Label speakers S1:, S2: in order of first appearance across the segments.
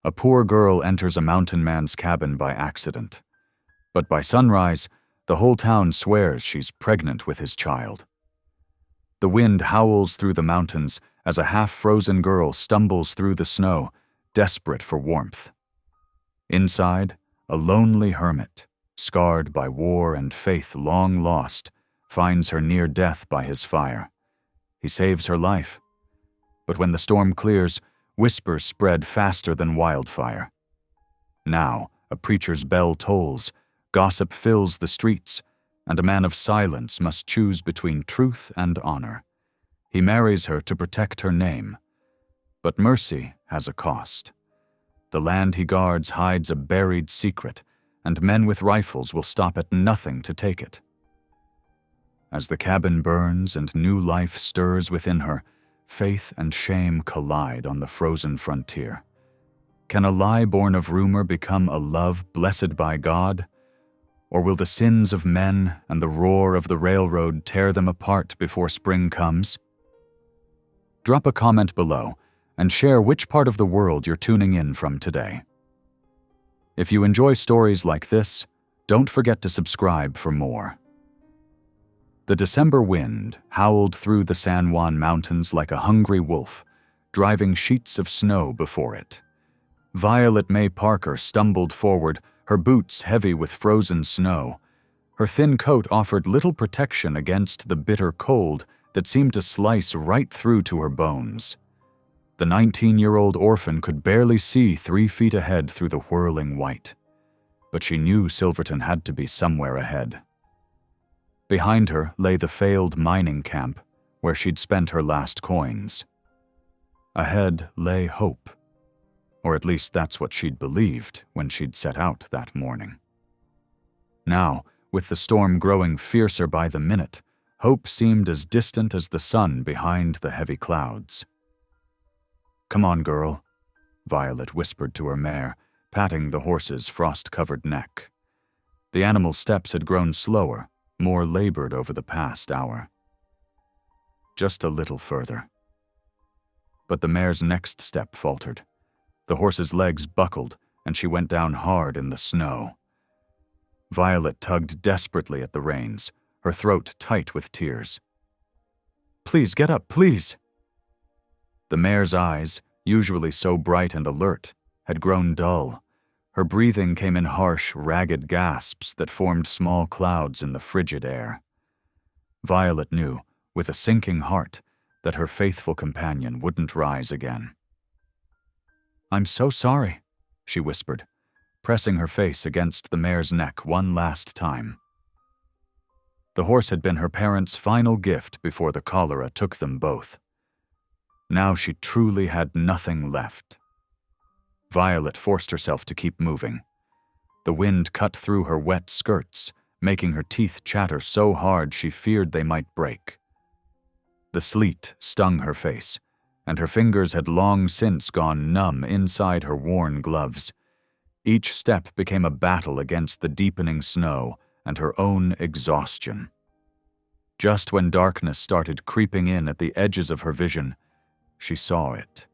S1: A poor girl enters a mountain man's cabin by accident. But by sunrise, the whole town swears she's pregnant with his child. The wind howls through the mountains as a half-frozen girl stumbles through the snow, desperate for warmth. Inside, a lonely hermit, scarred by war and faith long lost, finds her near death by his fire. He saves her life. But when the storm clears, whispers spread faster than wildfire. Now, a preacher's bell tolls, gossip fills the streets, and a man of silence must choose between truth and honor. He marries her to protect her name. But mercy has a cost. The land he guards hides a buried secret, and men with rifles will stop at nothing to take it. As the cabin burns and new life stirs within her, faith and shame collide on the frozen frontier. Can a lie born of rumor become a love blessed by God? Or will the sins of men and the roar of the railroad tear them apart before spring comes? Drop a comment below and share which part of the world you're tuning in from today. If you enjoy stories like this, don't forget to subscribe for more. The December wind howled through the San Juan Mountains like a hungry wolf, driving sheets of snow before it. Violet May Parker stumbled forward, her boots heavy with frozen snow. Her thin coat offered little protection against the bitter cold that seemed to slice right through to her bones. The 19-year-old orphan could barely see 3 feet ahead through the whirling white. But she knew Silverton had to be somewhere ahead. Behind her lay the failed mining camp, where she'd spent her last coins. Ahead lay hope. Or at least that's what she'd believed when she'd set out that morning. Now, with the storm growing fiercer by the minute, hope seemed as distant as the sun behind the heavy clouds. "Come on, girl," Violet whispered to her mare, patting the horse's frost-covered neck. The animal's steps had grown slower, more labored over the past hour. Just a little further. But the mare's next step faltered. The horse's legs buckled, and she went down hard in the snow. Violet tugged desperately at the reins, her throat tight with tears. "Please, get up, please!" The mare's eyes, usually so bright and alert, had grown dull. Her breathing came in harsh, ragged gasps that formed small clouds in the frigid air. Violet knew, with a sinking heart, that her faithful companion wouldn't rise again. "I'm so sorry," she whispered, pressing her face against the mare's neck one last time. The horse had been her parents' final gift before the cholera took them both. Now she truly had nothing left. Violet forced herself to keep moving. The wind cut through her wet skirts, making her teeth chatter so hard she feared they might break. The sleet stung her face, and her fingers had long since gone numb inside her worn gloves. Each step became a battle against the deepening snow and her own exhaustion. Just when darkness started creeping in at the edges of her vision, she saw it.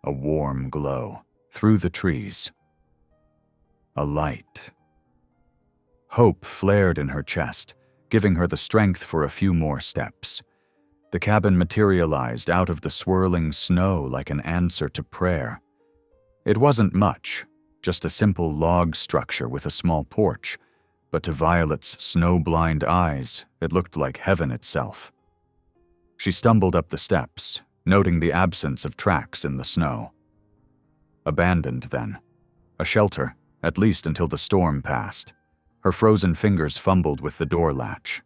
S1: A warm glow through the trees. A light. Hope flared in her chest, giving her the strength for a few more steps. The cabin materialized out of the swirling snow like an answer to prayer. It wasn't much, just a simple log structure with a small porch, but to Violet's snow-blind eyes, it looked like heaven itself. She stumbled up the steps, noting the absence of tracks in the snow. Abandoned, then. A shelter, at least until the storm passed. Her frozen fingers fumbled with the door latch.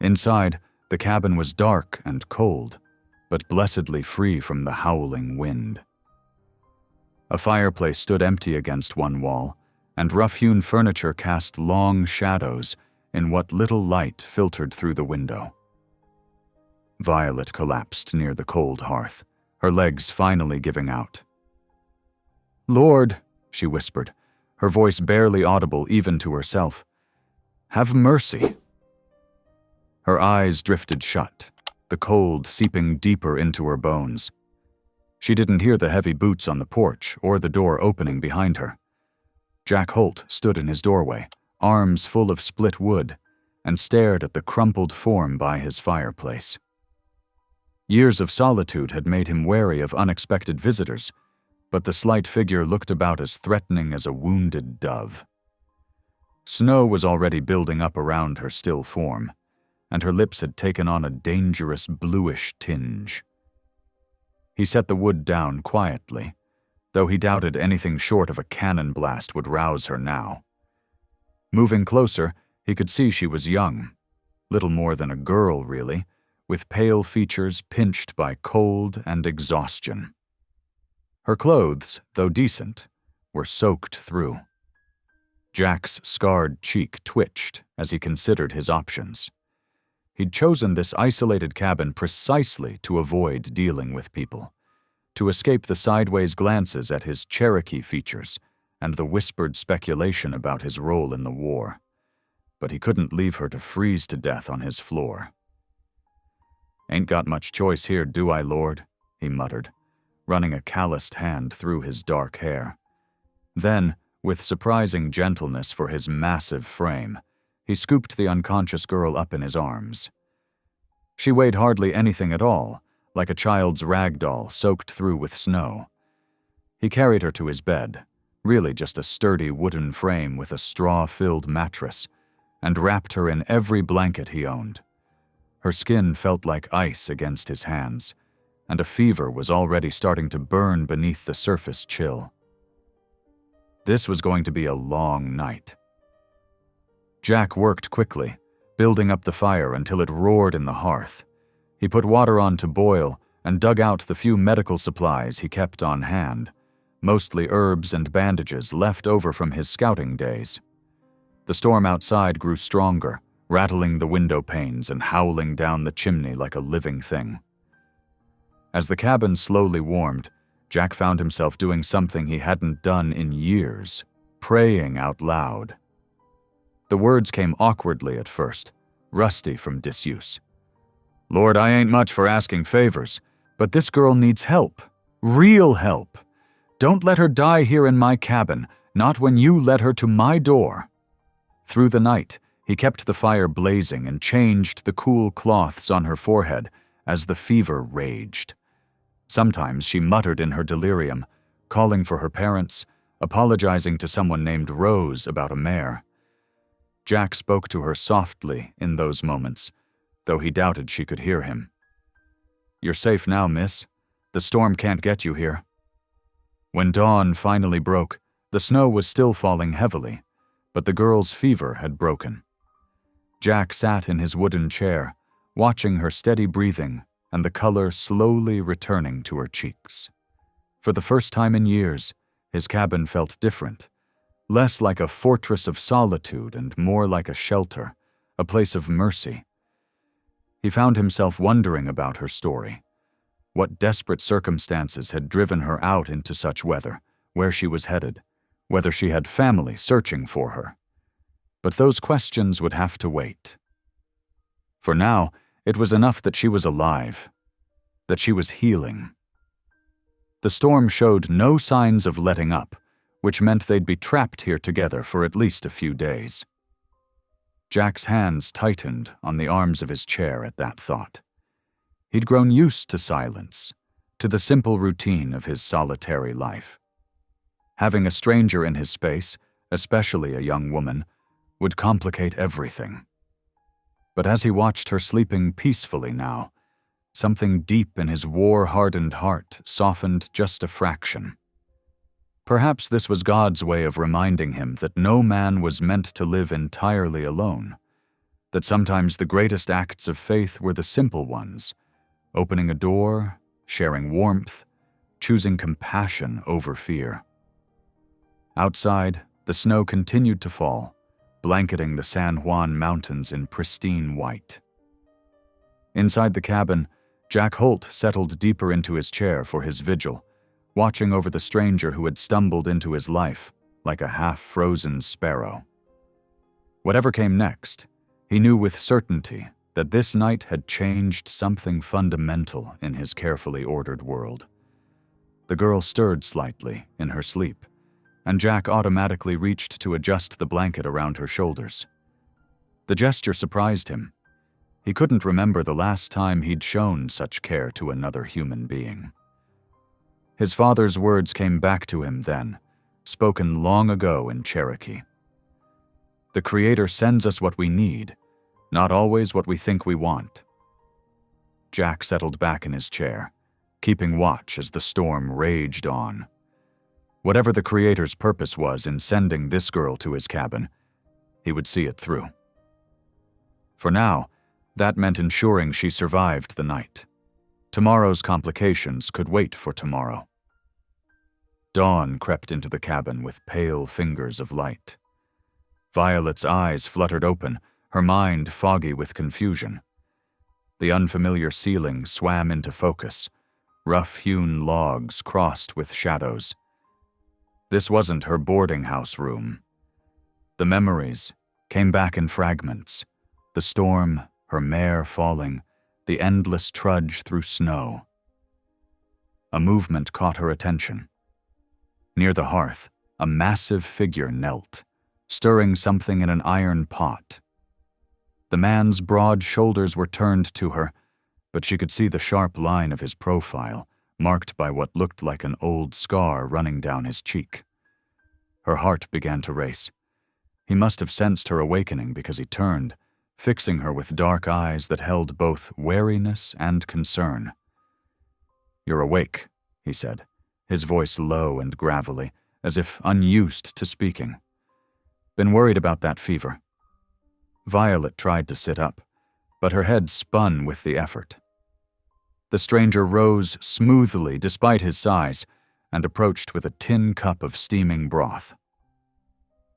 S1: Inside, the cabin was dark and cold, but blessedly free from the howling wind. A fireplace stood empty against one wall, and rough-hewn furniture cast long shadows in what little light filtered through the window. Violet collapsed near the cold hearth, her legs finally giving out. "Lord," she whispered, her voice barely audible even to herself, "have mercy." Her eyes drifted shut, the cold seeping deeper into her bones. She didn't hear the heavy boots on the porch or the door opening behind her. Jack Holt stood in his doorway, arms full of split wood, and stared at the crumpled form by his fireplace. Years of solitude had made him wary of unexpected visitors, but the slight figure looked about as threatening as a wounded dove. Snow was already building up around her still form, and her lips had taken on a dangerous bluish tinge. He set the wood down quietly, though he doubted anything short of a cannon blast would rouse her now. Moving closer, he could see she was young, little more than a girl, really, with pale features pinched by cold and exhaustion. Her clothes, though decent, were soaked through. Jack's scarred cheek twitched as he considered his options. He'd chosen this isolated cabin precisely to avoid dealing with people, to escape the sideways glances at his Cherokee features and the whispered speculation about his role in the war. But he couldn't leave her to freeze to death on his floor. "Ain't got much choice here, do I, Lord?" he muttered, running a calloused hand through his dark hair. Then, with surprising gentleness for his massive frame, he scooped the unconscious girl up in his arms. She weighed hardly anything at all, like a child's rag doll soaked through with snow. He carried her to his bed, really just a sturdy wooden frame with a straw-filled mattress, and wrapped her in every blanket he owned. Her skin felt like ice against his hands, and a fever was already starting to burn beneath the surface chill. This was going to be a long night. Jack worked quickly, building up the fire until it roared in the hearth. He put water on to boil and dug out the few medical supplies he kept on hand, mostly herbs and bandages left over from his scouting days. The storm outside grew stronger, rattling the window panes and howling down the chimney like a living thing. As the cabin slowly warmed, Jack found himself doing something he hadn't done in years, praying out loud. The words came awkwardly at first, rusty from disuse. "Lord, I ain't much for asking favors, but this girl needs help. Real help. Don't let her die here in my cabin, not when you led her to my door." Through the night, he kept the fire blazing and changed the cool cloths on her forehead as the fever raged. Sometimes she muttered in her delirium, calling for her parents, apologizing to someone named Rose about a mare. Jack spoke to her softly in those moments, though he doubted she could hear him. "You're safe now, miss. The storm can't get you here." When dawn finally broke, the snow was still falling heavily, but the girl's fever had broken. Jack sat in his wooden chair, watching her steady breathing and the color slowly returning to her cheeks. For the first time in years, his cabin felt different, less like a fortress of solitude and more like a shelter, a place of mercy. He found himself wondering about her story. What desperate circumstances had driven her out into such weather, where she was headed, whether she had family searching for her. But those questions would have to wait. For now, it was enough that she was alive, that she was healing. The storm showed no signs of letting up, which meant they'd be trapped here together for at least a few days. Jack's hands tightened on the arms of his chair at that thought. He'd grown used to silence, to the simple routine of his solitary life. Having a stranger in his space, especially a young woman, would complicate everything. But as he watched her sleeping peacefully now, something deep in his war-hardened heart softened just a fraction. Perhaps this was God's way of reminding him that no man was meant to live entirely alone, that sometimes the greatest acts of faith were the simple ones, opening a door, sharing warmth, choosing compassion over fear. Outside, the snow continued to fall, blanketing the San Juan Mountains in pristine white. Inside the cabin, Jack Holt settled deeper into his chair for his vigil, watching over the stranger who had stumbled into his life like a half-frozen sparrow. Whatever came next, he knew with certainty that this night had changed something fundamental in his carefully ordered world. The girl stirred slightly in her sleep, and Jack automatically reached to adjust the blanket around her shoulders. The gesture surprised him. He couldn't remember the last time he'd shown such care to another human being. His father's words came back to him then, spoken long ago in Cherokee. The Creator sends us what we need, not always what we think we want. Jack settled back in his chair, keeping watch as the storm raged on. Whatever the Creator's purpose was in sending this girl to his cabin, he would see it through. For now, that meant ensuring she survived the night. Tomorrow's complications could wait for tomorrow. Dawn crept into the cabin with pale fingers of light. Violet's eyes fluttered open, her mind foggy with confusion. The unfamiliar ceiling swam into focus, rough-hewn logs crossed with shadows. This wasn't her boarding house room. The memories came back in fragments. The storm, her mare falling, the endless trudge through snow. A movement caught her attention. Near the hearth, a massive figure knelt, stirring something in an iron pot. The man's broad shoulders were turned to her, but she could see the sharp line of his profile, marked by what looked like an old scar running down his cheek. Her heart began to race. He must have sensed her awakening because he turned, fixing her with dark eyes that held both wariness and concern. "You're awake," he said, his voice low and gravelly, as if unused to speaking. "Been worried about that fever." Violet tried to sit up, but her head spun with the effort. The stranger rose smoothly despite his size and approached with a tin cup of steaming broth.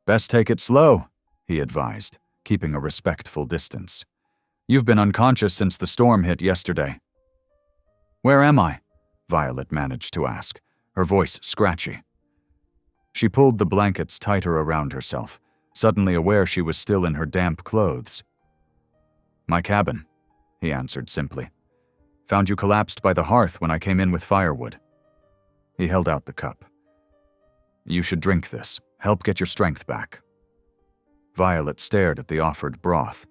S1: "Best take it slow," he advised, keeping a respectful distance. "You've been unconscious since the storm hit yesterday." "Where am I?" Violet managed to ask, her voice scratchy. She pulled the blankets tighter around herself, suddenly aware she was still in her damp clothes. "My cabin," he answered simply. "Found you collapsed by the hearth when I came in with firewood." He held out the cup. "You should drink this. Help get your strength back." Violet stared at the offered broth,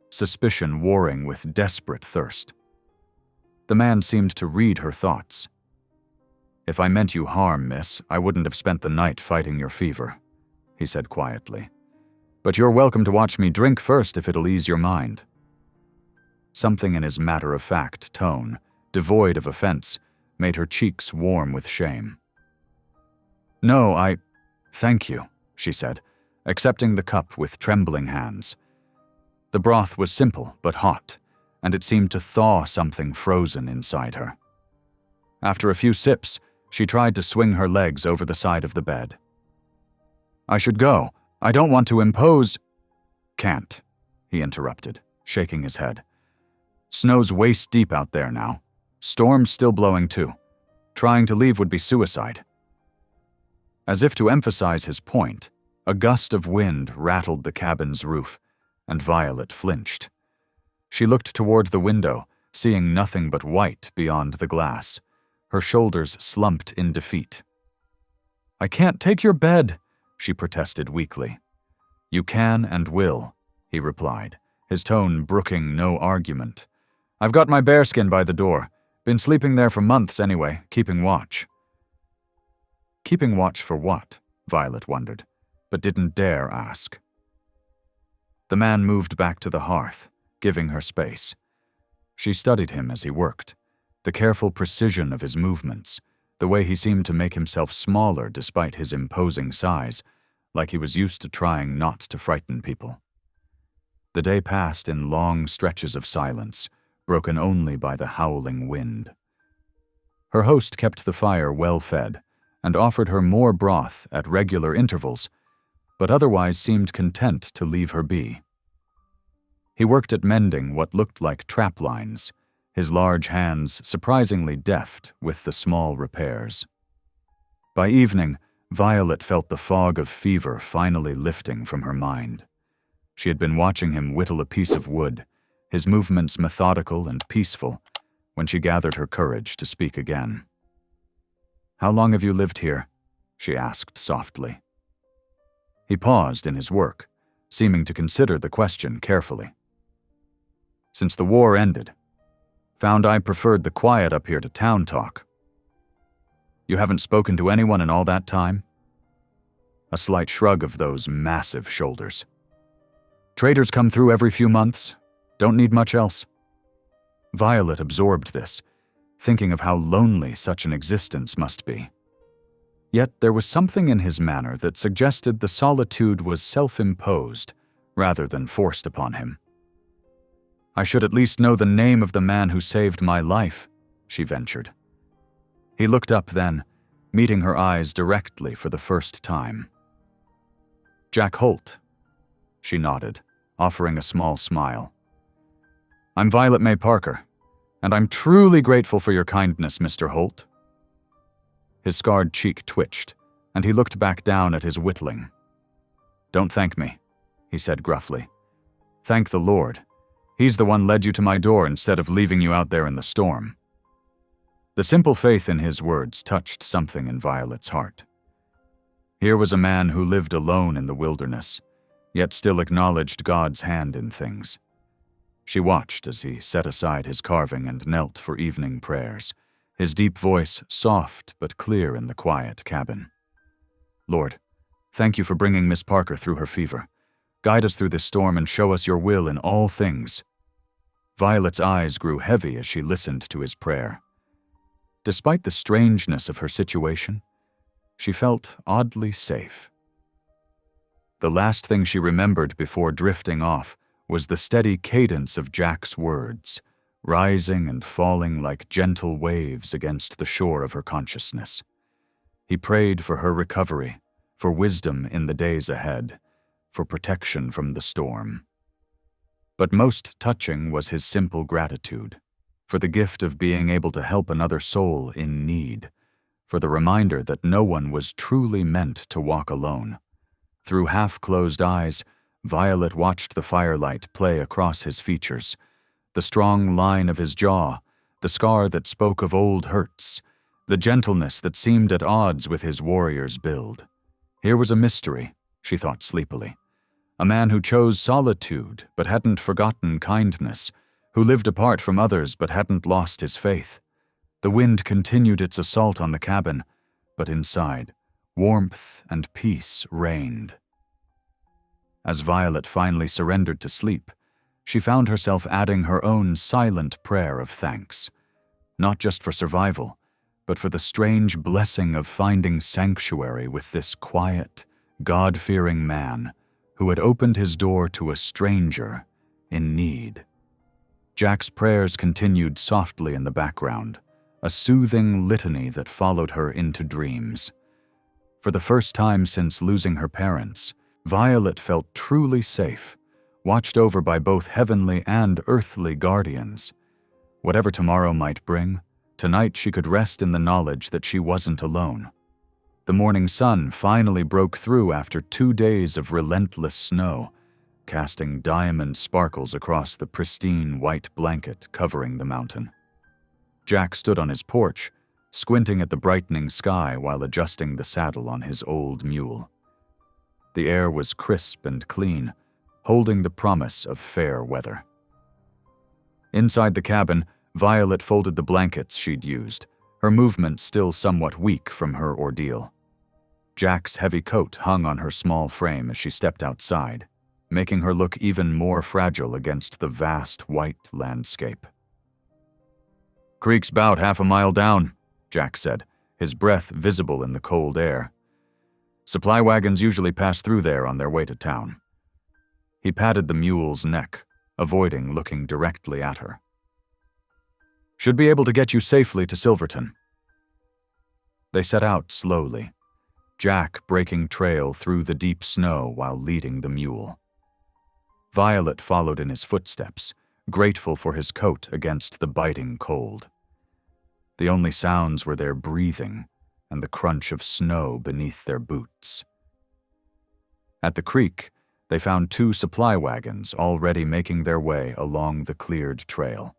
S1: suspicion warring with desperate thirst. The man seemed to read her thoughts. "If I meant you harm, miss, I wouldn't have spent the night fighting your fever," he said quietly. "But you're welcome to watch me drink first if it'll ease your mind." Something in his matter-of-fact tone, devoid of offense, made her cheeks warm with shame. "No, thank you," she said, accepting the cup with trembling hands. The broth was simple but hot, and it seemed to thaw something frozen inside her. After a few sips, she tried to swing her legs over the side of the bed. "I should go. I don't want to impose—" "Can't," he interrupted, shaking his head. "Snow's waist-deep out there now. Storm's still blowing too. Trying to leave would be suicide." As if to emphasize his point, a gust of wind rattled the cabin's roof, and Violet flinched. She looked toward the window, seeing nothing but white beyond the glass. Her shoulders slumped in defeat. "I can't take your bed," she protested weakly. "You can and will," he replied, his tone brooking no argument. "I've got my bearskin by the door. Been sleeping there for months anyway, keeping watch." Keeping watch for what? Violet wondered, but didn't dare ask. The man moved back to the hearth, giving her space. She studied him as he worked, the careful precision of his movements, the way he seemed to make himself smaller despite his imposing size, like he was used to trying not to frighten people. The day passed in long stretches of silence, broken only by the howling wind. Her host kept the fire well fed and offered her more broth at regular intervals, but otherwise seemed content to leave her be. He worked at mending what looked like trap lines, his large hands surprisingly deft with the small repairs. By evening, Violet felt the fog of fever finally lifting from her mind. She had been watching him whittle a piece of wood, his movements methodical and peaceful, when she gathered her courage to speak again. "How long have you lived here?" she asked softly. He paused in his work, seeming to consider the question carefully. "Since the war ended. Found I preferred the quiet up here to town talk." "You haven't spoken to anyone in all that time?" A slight shrug of those massive shoulders. "Traders come through every few months. Don't need much else." Violet absorbed this, thinking of how lonely such an existence must be. Yet there was something in his manner that suggested the solitude was self-imposed rather than forced upon him. "I should at least know the name of the man who saved my life," she ventured. He looked up then, meeting her eyes directly for the first time. "Jack Holt." She nodded, offering a small smile. "I'm Violet May Parker, and I'm truly grateful for your kindness, Mr. Holt." His scarred cheek twitched, and he looked back down at his whittling. "Don't thank me," he said gruffly. "Thank the Lord. He's the one led you to my door instead of leaving you out there in the storm." The simple faith in his words touched something in Violet's heart. Here was a man who lived alone in the wilderness, yet still acknowledged God's hand in things. She watched as he set aside his carving and knelt for evening prayers, his deep voice soft but clear in the quiet cabin. "Lord, thank you for bringing Miss Parker through her fever. Guide us through this storm and show us your will in all things." Violet's eyes grew heavy as she listened to his prayer. Despite the strangeness of her situation, she felt oddly safe. The last thing she remembered before drifting off was the steady cadence of Jack's words, rising and falling like gentle waves against the shore of her consciousness. He prayed for her recovery, for wisdom in the days ahead, for protection from the storm. But most touching was his simple gratitude, for the gift of being able to help another soul in need, for the reminder that no one was truly meant to walk alone. Through half-closed eyes, Violet watched the firelight play across his features, the strong line of his jaw, the scar that spoke of old hurts, the gentleness that seemed at odds with his warrior's build. Here was a mystery, she thought sleepily. A man who chose solitude but hadn't forgotten kindness, who lived apart from others but hadn't lost his faith. The wind continued its assault on the cabin, but inside, warmth and peace reigned. As Violet finally surrendered to sleep, she found herself adding her own silent prayer of thanks, not just for survival, but for the strange blessing of finding sanctuary with this quiet, God-fearing man who had opened his door to a stranger in need. Jack's prayers continued softly in the background, a soothing litany that followed her into dreams. For the first time since losing her parents, Violet felt truly safe, watched over by both heavenly and earthly guardians. Whatever tomorrow might bring, tonight she could rest in the knowledge that she wasn't alone. The morning sun finally broke through after 2 days of relentless snow, casting diamond sparkles across the pristine white blanket covering the mountain. Jack stood on his porch, squinting at the brightening sky while adjusting the saddle on his old mule. The air was crisp and clean, holding the promise of fair weather. Inside the cabin, Violet folded the blankets she'd used, her movement still somewhat weak from her ordeal. Jack's heavy coat hung on her small frame as she stepped outside, making her look even more fragile against the vast white landscape. "Creek's 'bout half a mile down," Jack said, his breath visible in the cold air. "Supply wagons usually pass through there on their way to town." He patted the mule's neck, avoiding looking directly at her. "Should be able to get you safely to Silverton." They set out slowly, Jack breaking trail through the deep snow while leading the mule. Violet followed in his footsteps, grateful for his coat against the biting cold. The only sounds were their breathing and the crunch of snow beneath their boots. At the creek, they found 2 supply wagons already making their way along the cleared trail.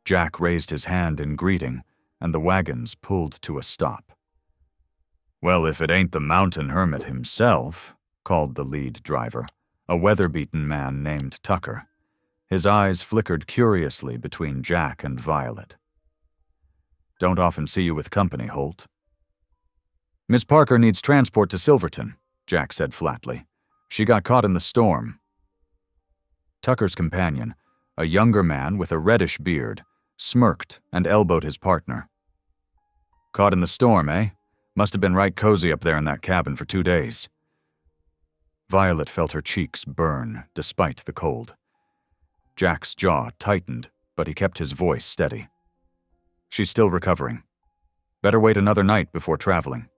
S1: Jack raised his hand in greeting, and the wagons pulled to a stop. "Well, if it ain't the mountain hermit himself," called the lead driver, a weather-beaten man named Tucker. His eyes flickered curiously between Jack and Violet. "Don't often see you with company, Holt." "Miss Parker needs transport to Silverton," Jack said flatly. "She got caught in the storm." Tucker's companion, a younger man with a reddish beard, smirked and elbowed his partner. "Caught in the storm, eh? Must have been right cozy up there in that cabin for 2 days." Violet felt her cheeks burn despite the cold. Jack's jaw tightened, but he kept his voice steady. "She's still recovering. Better wait another night before traveling."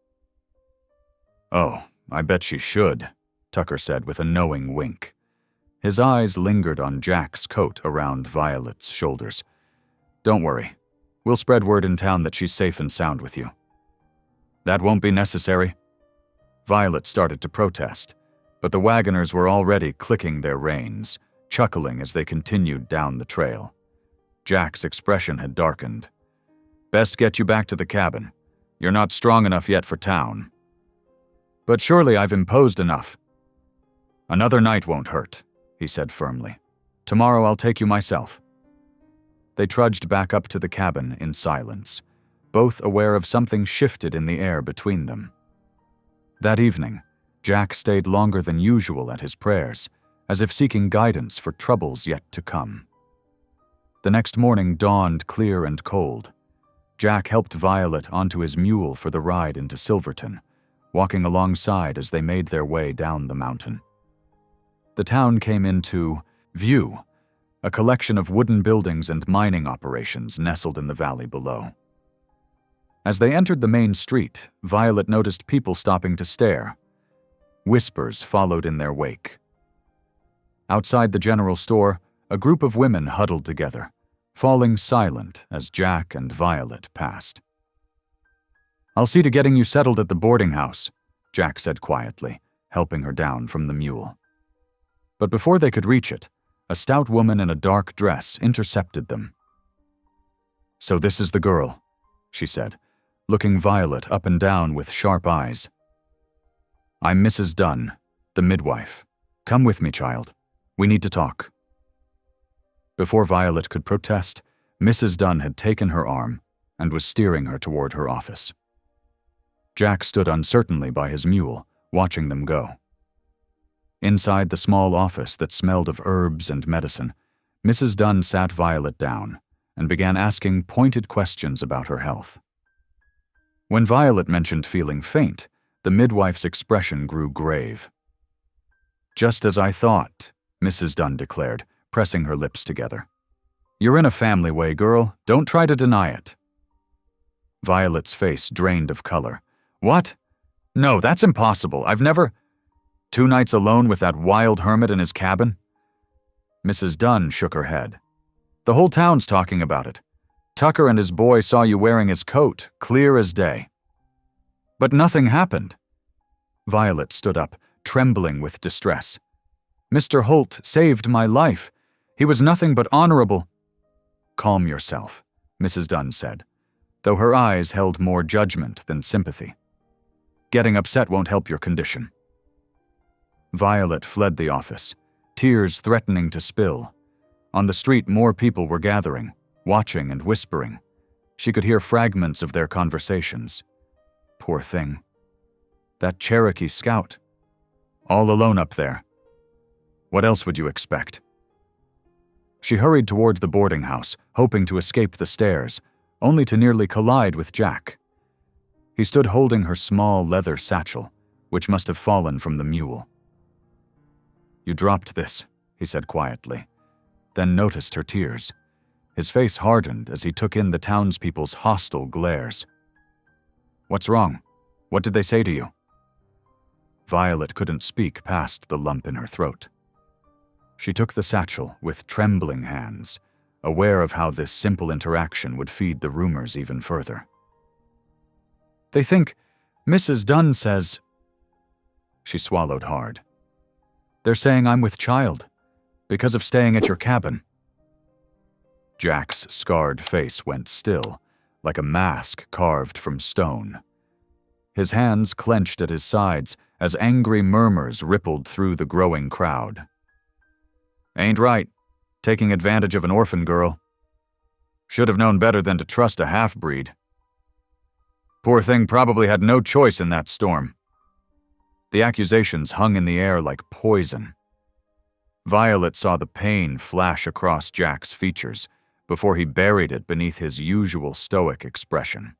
S1: "Oh, I bet she should," Tucker said with a knowing wink. His eyes lingered on Jack's coat around Violet's shoulders. "Don't worry. We'll spread word in town that she's safe and sound with you." "That won't be necessary." Violet started to protest, but the wagoners were already clicking their reins, chuckling as they continued down the trail. Jack's expression had darkened. "Best get you back to the cabin. You're not strong enough yet for town." "But surely I've imposed enough." "Another night won't hurt," he said firmly. "Tomorrow I'll take you myself." They trudged back up to the cabin in silence, both aware of something shifted in the air between them. That evening, Jack stayed longer than usual at his prayers, as if seeking guidance for troubles yet to come. The next morning dawned clear and cold. Jack helped Violet onto his mule for the ride into Silverton, walking alongside as they made their way down the mountain. The town came into view, a collection of wooden buildings and mining operations nestled in the valley below. As they entered the main street, Violet noticed people stopping to stare. Whispers followed in their wake. Outside the general store, a group of women huddled together, falling silent as Jack and Violet passed. "I'll see to getting you settled at the boarding house," Jack said quietly, helping her down from the mule. But before they could reach it, a stout woman in a dark dress intercepted them. "So this is the girl," she said, looking Violet up and down with sharp eyes. "I'm Mrs. Dunn, the midwife. Come with me, child. We need to talk." Before Violet could protest, Mrs. Dunn had taken her arm and was steering her toward her office. Jack stood uncertainly by his mule, watching them go. Inside the small office that smelled of herbs and medicine, Mrs. Dunn sat Violet down and began asking pointed questions about her health. When Violet mentioned feeling faint, the midwife's expression grew grave. "Just as I thought," Mrs. Dunn declared, pressing her lips together. "You're in a family way, girl. Don't try to deny it." Violet's face drained of color. "What? No, that's impossible. I've never—" "2 nights alone with that wild hermit in his cabin?" Mrs. Dunn shook her head. "The whole town's talking about it. Tucker and his boy saw you wearing his coat, clear as day." "But nothing happened." Violet stood up, trembling with distress. "Mr. Holt saved my life. He was nothing but honorable." "Calm yourself," Mrs. Dunn said, though her eyes held more judgment than sympathy. "Getting upset won't help your condition." Violet fled the office, tears threatening to spill. On the street, more people were gathering, watching and whispering. She could hear fragments of their conversations. Poor thing. That Cherokee scout. All alone up there. What else would you expect? She hurried toward the boarding house, hoping to escape the stairs, only to nearly collide with Jack. He stood holding her small leather satchel, which must have fallen from the mule. "You dropped this," he said quietly, then noticed her tears. His face hardened as he took in the townspeople's hostile glares. "What's wrong? What did they say to you?" Violet couldn't speak past the lump in her throat. She took the satchel with trembling hands, aware of how this simple interaction would feed the rumors even further. "They think Mrs. Dunn says—" She swallowed hard. "They're saying I'm with child, because of staying at your cabin." Jack's scarred face went still, like a mask carved from stone. His hands clenched at his sides as angry murmurs rippled through the growing crowd. "Ain't right, taking advantage of an orphan girl. Should have known better than to trust a half-breed. Poor thing probably had no choice in that storm." The accusations hung in the air like poison. Violet saw the pain flash across Jack's features before he buried it beneath his usual stoic expression.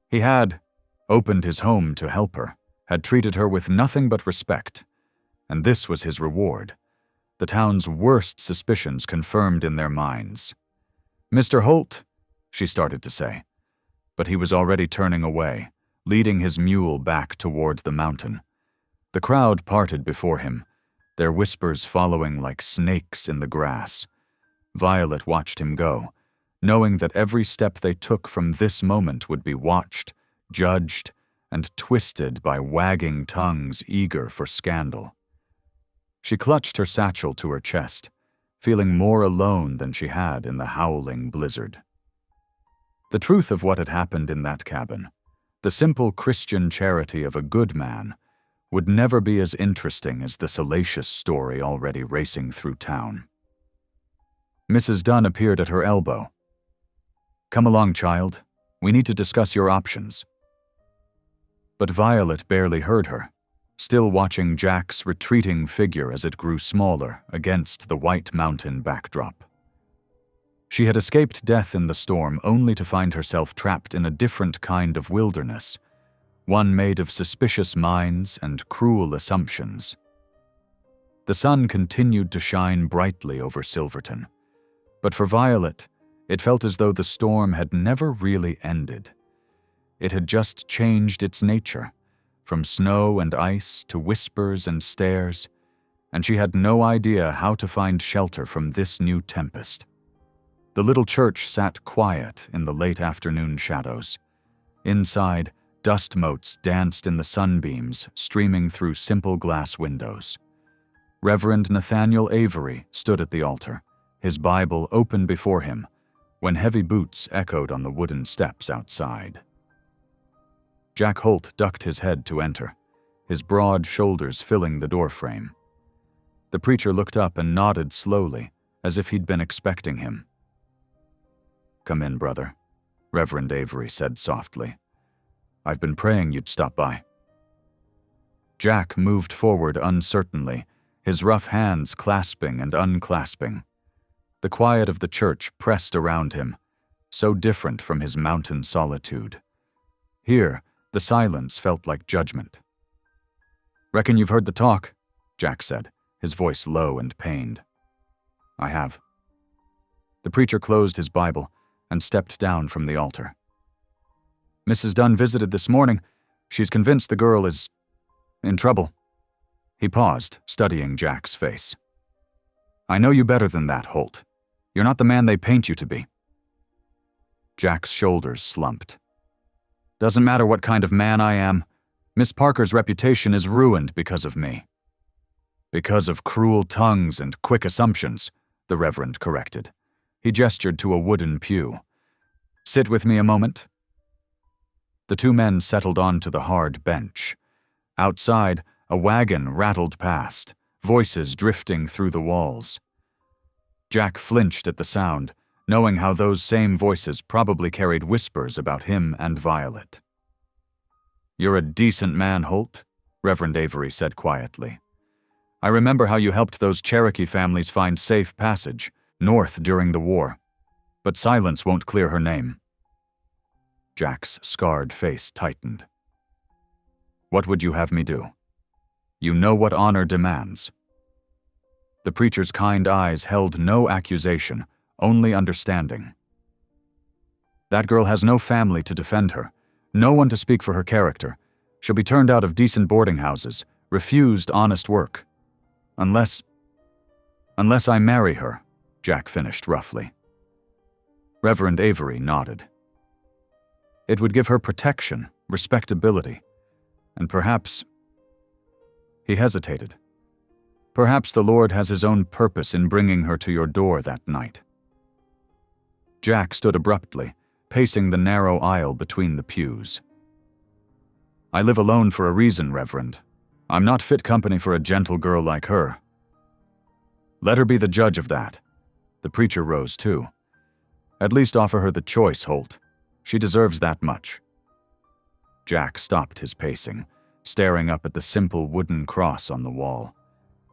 S1: He had opened his home to help her, had treated her with nothing but respect, and this was his reward. The town's worst suspicions confirmed in their minds. "Mr. Holt," she started to say, but he was already turning away, leading his mule back toward the mountain. The crowd parted before him, their whispers following like snakes in the grass. Violet watched him go, knowing that every step they took from this moment would be watched, judged, and twisted by wagging tongues eager for scandal. She clutched her satchel to her chest, feeling more alone than she had in the howling blizzard. The truth of what had happened in that cabin, the simple Christian charity of a good man, would never be as interesting as the salacious story already racing through town. Mrs. Dunn appeared at her elbow. "Come along, child. We need to discuss your options." But Violet barely heard her, still watching Jack's retreating figure as it grew smaller against the white mountain backdrop. She had escaped death in the storm only to find herself trapped in a different kind of wilderness, one made of suspicious minds and cruel assumptions. The sun continued to shine brightly over Silverton, but for Violet, it felt as though the storm had never really ended. It had just changed its nature, from snow and ice to whispers and stares, and she had no idea how to find shelter from this new tempest. The little church sat quiet in the late afternoon shadows. Inside, dust motes danced in the sunbeams streaming through simple glass windows. Reverend Nathaniel Avery stood at the altar, his Bible open before him, when heavy boots echoed on the wooden steps outside. Jack Holt ducked his head to enter, his broad shoulders filling the doorframe. The preacher looked up and nodded slowly, as if he'd been expecting him. "Come in, brother," Reverend Avery said softly. "I've been praying you'd stop by." Jack moved forward uncertainly, his rough hands clasping and unclasping. The quiet of the church pressed around him, so different from his mountain solitude. Here, the silence felt like judgment. "Reckon you've heard the talk," Jack said, his voice low and pained. "I have." The preacher closed his Bible and stepped down from the altar. "Mrs. Dunn visited this morning. She's convinced the girl is in trouble." He paused, studying Jack's face. "I know you better than that, Holt. You're not the man they paint you to be." Jack's shoulders slumped. "Doesn't matter what kind of man I am. Miss Parker's reputation is ruined because of me." "Because of cruel tongues and quick assumptions," the Reverend corrected. He gestured to a wooden pew. "Sit with me a moment." The two men settled onto the hard bench. Outside, a wagon rattled past, voices drifting through the walls. Jack flinched at the sound, knowing how those same voices probably carried whispers about him and Violet. "You're a decent man, Holt," Reverend Avery said quietly. "I remember how you helped those Cherokee families find safe passage north during the war, but silence won't clear her name." Jack's scarred face tightened. "What would you have me do? You know what honor demands." The preacher's kind eyes held no accusation, only understanding. "That girl has no family to defend her, no one to speak for her character. She'll be turned out of decent boarding houses, refused honest work. Unless I marry her," Jack finished roughly. Reverend Avery nodded. "It would give her protection, respectability, and perhaps—" He hesitated. "Perhaps the Lord has his own purpose in bringing her to your door that night." Jack stood abruptly, pacing the narrow aisle between the pews. "I live alone for a reason, Reverend. I'm not fit company for a gentle girl like her." "Let her be the judge of that." The preacher rose too. "At least offer her the choice, Holt. She deserves that much." Jack stopped his pacing, staring up at the simple wooden cross on the wall.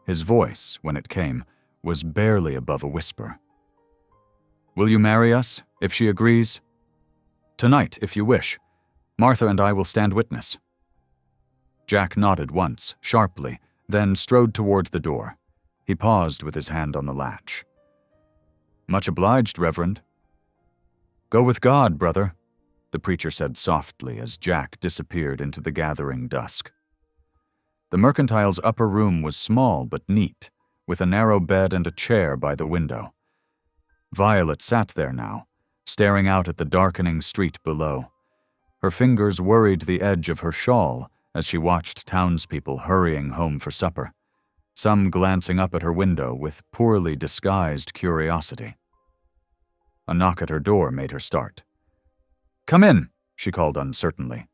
S1: His voice, when it came, was barely above a whisper. "Will you marry us, if she agrees?" "Tonight, if you wish. Martha and I will stand witness." Jack nodded once, sharply, then strode toward the door. He paused with his hand on the latch. "Much obliged, Reverend." "Go with God, brother," the preacher said softly as Jack disappeared into the gathering dusk. The mercantile's upper room was small but neat, with a narrow bed and a chair by the window. Violet sat there now, staring out at the darkening street below. Her fingers worried the edge of her shawl as she watched townspeople hurrying home for supper, some glancing up at her window with poorly disguised curiosity. A knock at her door made her start. "Come in," she called uncertainly.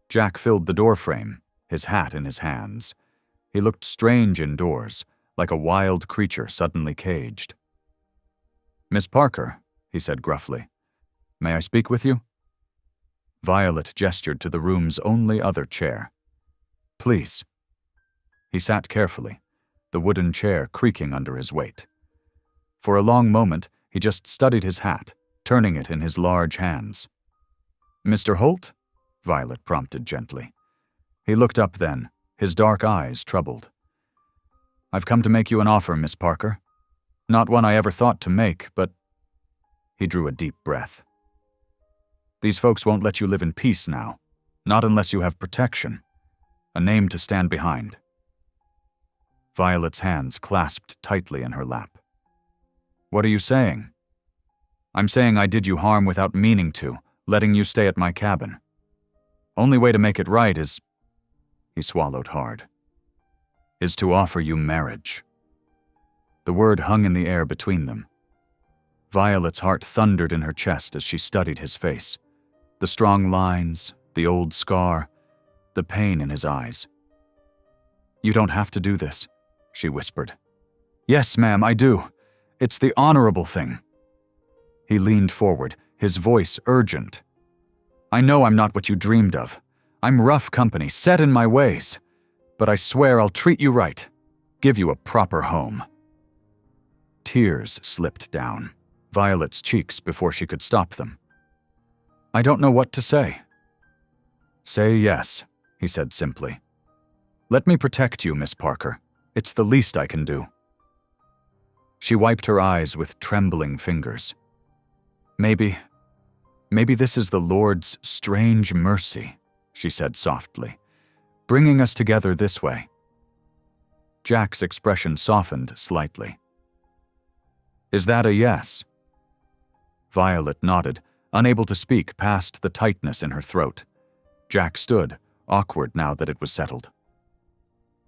S1: Jack filled the doorframe, his hat in his hands. He looked strange indoors, like a wild creature suddenly caged. "Miss Parker," he said gruffly, "may I speak with you?" Violet gestured to the room's only other chair. "Please." He sat carefully, the wooden chair creaking under his weight. For a long moment, he just studied his hat, turning it in his large hands. "Mr. Holt?" Violet prompted gently. He looked up then, his dark eyes troubled. "I've come to make you an offer, Miss Parker. Not one I ever thought to make, but—" He drew a deep breath. "These folks won't let you live in peace now, not unless you have protection, a name to stand behind." Violet's hands clasped tightly in her lap. "What are you saying?" "I'm saying I did you harm without meaning to, letting you stay at my cabin. Only way to make it right is—" he swallowed hard, "is to offer you marriage." The word hung in the air between them. Violet's heart thundered in her chest as she studied his face. The strong lines, the old scar, the pain in his eyes. "You don't have to do this," she whispered. "Yes, ma'am, I do. It's the honorable thing." He leaned forward, his voice urgent. "I know I'm not what you dreamed of. I'm rough company, set in my ways. But I swear I'll treat you right, give you a proper home." Tears slipped down Violet's cheeks before she could stop them. "I don't know what to say." "Say yes," he said simply. "Let me protect you, Miss Parker. It's the least I can do." She wiped her eyes with trembling fingers. Maybe this is the Lord's strange mercy," she said softly, "bringing us together this way." Jack's expression softened slightly. "Is that a yes?" Violet nodded, unable to speak past the tightness in her throat. Jack stood, awkward now that it was settled.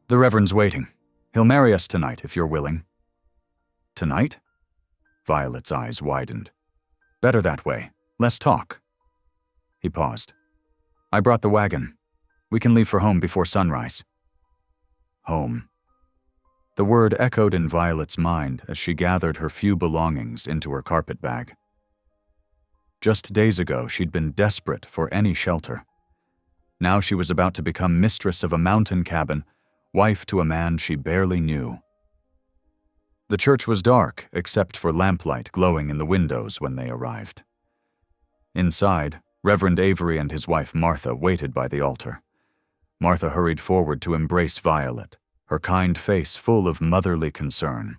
S1: "The Reverend's waiting. He'll marry us tonight, if you're willing." "Tonight?" Violet's eyes widened. "Better that way. Less talk." He paused. "I brought the wagon. We can leave for home before sunrise." Home. The word echoed in Violet's mind as she gathered her few belongings into her carpet bag. Just days ago, she'd been desperate for any shelter. Now she was about to become mistress of a mountain cabin, wife to a man she barely knew. The church was dark, except for lamplight glowing in the windows when they arrived. Inside, Reverend Avery and his wife Martha waited by the altar. Martha hurried forward to embrace Violet, her kind face full of motherly concern.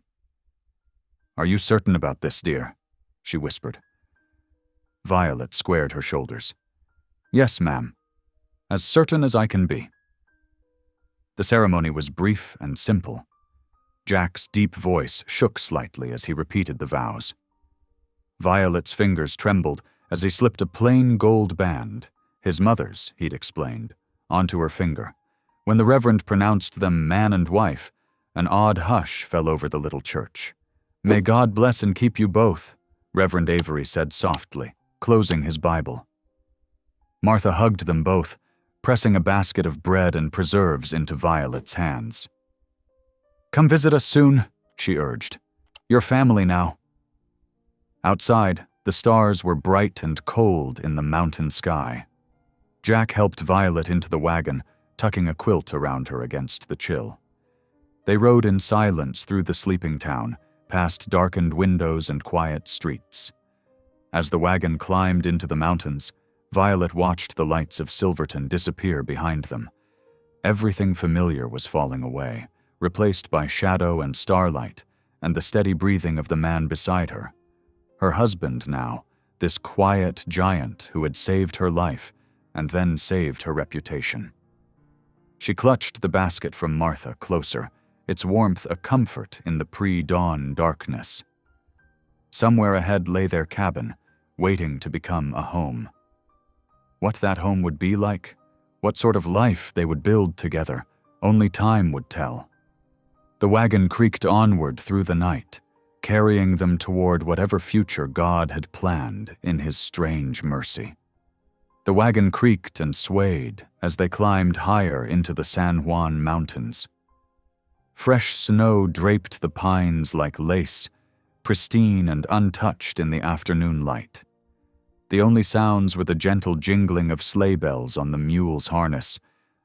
S1: "Are you certain about this, dear?" she whispered. Violet squared her shoulders. "Yes, ma'am. As certain as I can be." The ceremony was brief and simple. Jack's deep voice shook slightly as he repeated the vows. Violet's fingers trembled as he slipped a plain gold band, his mother's, he'd explained, onto her finger. When the Reverend pronounced them man and wife, an odd hush fell over the little church. "May God bless and keep you both," Reverend Avery said softly, closing his Bible. Martha hugged them both, pressing a basket of bread and preserves into Violet's hands. "Come visit us soon," she urged. "You're family now." Outside, the stars were bright and cold in the mountain sky. Jack helped Violet into the wagon, tucking a quilt around her against the chill. They rode in silence through the sleeping town, past darkened windows and quiet streets. As the wagon climbed into the mountains, Violet watched the lights of Silverton disappear behind them. Everything familiar was falling away, replaced by shadow and starlight, and the steady breathing of the man beside her. Her husband now, this quiet giant who had saved her life and then saved her reputation. She clutched the basket from Martha closer, its warmth a comfort in the pre-dawn darkness. Somewhere ahead lay their cabin, waiting to become a home. What that home would be like, what sort of life they would build together, only time would tell. The wagon creaked onward through the night, carrying them toward whatever future God had planned in his strange mercy. The wagon creaked and swayed as they climbed higher into the San Juan Mountains. Fresh snow draped the pines like lace, pristine and untouched in the afternoon light. The only sounds were the gentle jingling of sleigh bells on the mule's harness